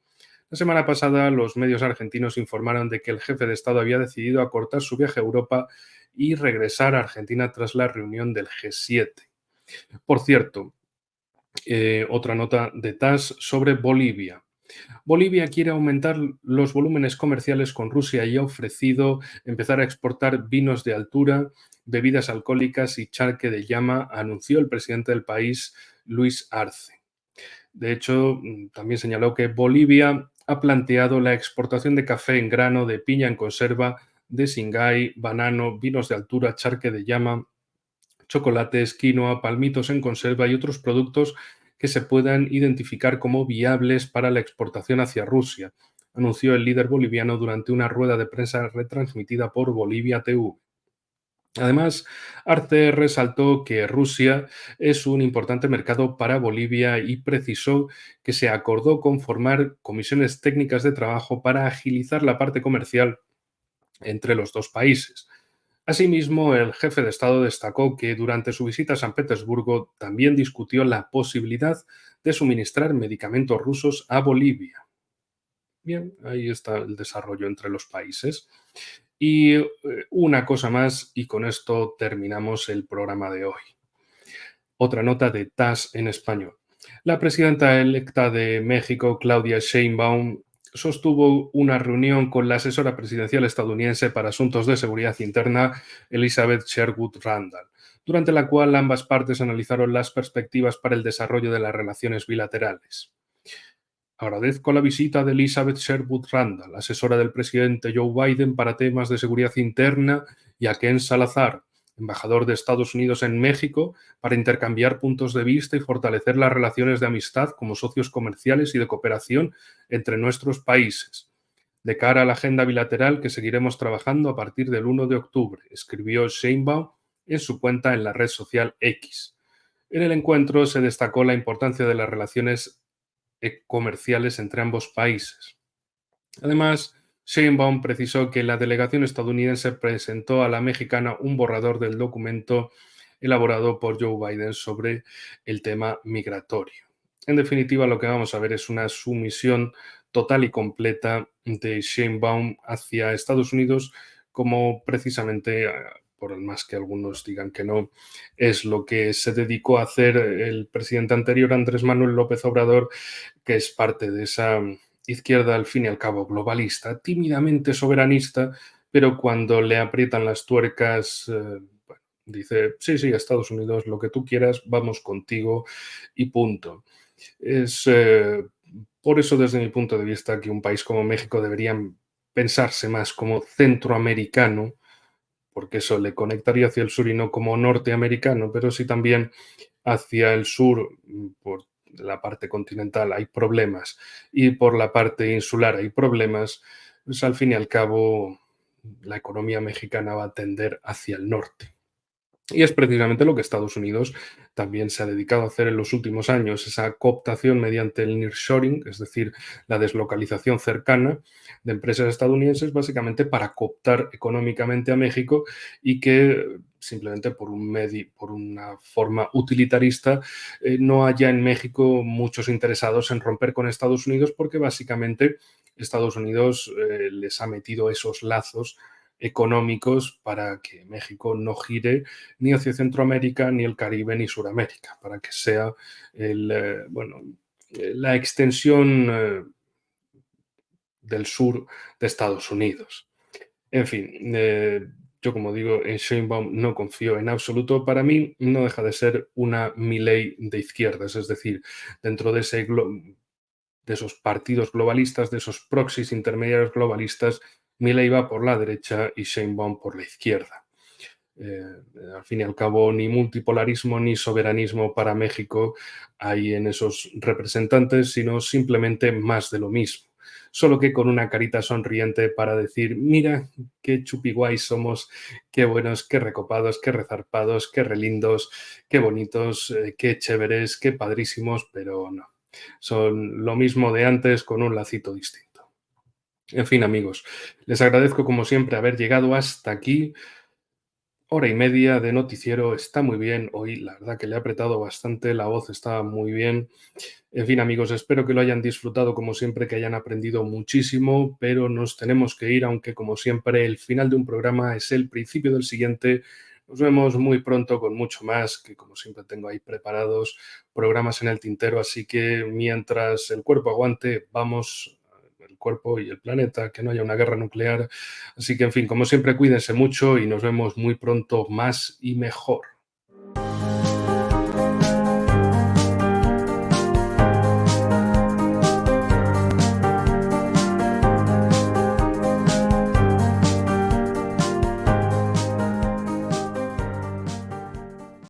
La semana pasada, los medios argentinos informaron de que el jefe de Estado había decidido acortar su viaje a Europa y regresar a Argentina tras la reunión del G7. Por cierto, otra nota de TAS sobre Bolivia. Bolivia quiere aumentar los volúmenes comerciales con Rusia y ha ofrecido empezar a exportar vinos de altura, bebidas alcohólicas y charque de llama, anunció el presidente del país, Luis Arce. De hecho, también señaló que Bolivia ha planteado la exportación de café en grano, de piña en conserva, de singay, banano, vinos de altura, charque de llama, chocolates, quinoa, palmitos en conserva y otros productos que se puedan identificar como viables para la exportación hacia Rusia, anunció el líder boliviano durante una rueda de prensa retransmitida por Bolivia TV. Además, Arce resaltó que Rusia es un importante mercado para Bolivia y precisó que se acordó conformar comisiones técnicas de trabajo para agilizar la parte comercial entre los dos países. Asimismo, el jefe de Estado destacó que durante su visita a San Petersburgo también discutió la posibilidad de suministrar medicamentos rusos a Bolivia. Bien, ahí está el desarrollo entre los países. Y una cosa más, y con esto terminamos el programa de hoy. Otra nota de TAS en español. La presidenta electa de México, Claudia Sheinbaum, sostuvo una reunión con la asesora presidencial estadounidense para asuntos de seguridad interna, Elizabeth Sherwood Randall, durante la cual ambas partes analizaron las perspectivas para el desarrollo de las relaciones bilaterales. Agradezco la visita de Elizabeth Sherwood Randall, asesora del presidente Joe Biden para temas de seguridad interna, y a Ken Salazar, embajador de Estados Unidos en México, para intercambiar puntos de vista y fortalecer las relaciones de amistad como socios comerciales y de cooperación entre nuestros países. De cara a la agenda bilateral que seguiremos trabajando a partir del 1 de octubre, escribió Sheinbaum en su cuenta en la red social X. En el encuentro se destacó la importancia de las relaciones comerciales entre ambos países. Además, Sheinbaum precisó que la delegación estadounidense presentó a la mexicana un borrador del documento elaborado por Joe Biden sobre el tema migratorio. En definitiva, lo que vamos a ver es una sumisión total y completa de Sheinbaum hacia Estados Unidos, como precisamente, por más que algunos digan que no, es lo que se dedicó a hacer el presidente anterior, Andrés Manuel López Obrador, que es parte de esa izquierda al fin y al cabo globalista, tímidamente soberanista, pero cuando le aprietan las tuercas, bueno, dice, sí, sí, Estados Unidos, lo que tú quieras, vamos contigo y punto. Es por eso, desde mi punto de vista, que un país como México debería pensarse más como centroamericano, porque eso le conectaría hacia el sur y no como norteamericano, pero sí también hacia el sur, por la parte continental hay problemas y por la parte insular hay problemas, pues al fin y al cabo la economía mexicana va a tender hacia el norte. Y es precisamente lo que Estados Unidos también se ha dedicado a hacer en los últimos años, esa cooptación mediante el nearshoring, es decir, la deslocalización cercana de empresas estadounidenses, básicamente para cooptar económicamente a México y que simplemente por una forma utilitarista no haya en México muchos interesados en romper con Estados Unidos, porque básicamente Estados Unidos les ha metido esos lazos económicos para que México no gire ni hacia Centroamérica, ni el Caribe, ni Suramérica, para que sea bueno, la extensión del sur de Estados Unidos. En fin, yo como digo, en Sheinbaum no confío en absoluto. Para mí no deja de ser una Milei de izquierdas, es decir, dentro de de esos partidos globalistas, de esos proxies intermediarios globalistas, Milei va por la derecha y Sheinbaum por la izquierda. Eh, Al fin y al cabo, ni multipolarismo ni soberanismo para México hay en esos representantes, sino simplemente más de lo mismo. Solo que con una carita sonriente para decir, mira, qué chupiguays somos, qué buenos, qué recopados, qué rezarpados, qué relindos, qué bonitos, qué chéveres, qué padrísimos, pero no. Son lo mismo de antes con un lacito distinto. En fin, amigos, les agradezco como siempre haber llegado hasta aquí. Hora y media de noticiero, está muy bien. Hoy la verdad que le he apretado bastante, la voz está muy bien. En fin, amigos, espero que lo hayan disfrutado como siempre, que hayan aprendido muchísimo, pero nos tenemos que ir, aunque como siempre el final de un programa es el principio del siguiente. Nos vemos muy pronto con mucho más, que como siempre tengo ahí preparados programas en el tintero, así que mientras el cuerpo aguante, vamos, el cuerpo y el planeta, que no haya una guerra nuclear. Así que, en fin, como siempre, cuídense mucho y nos vemos muy pronto más y mejor.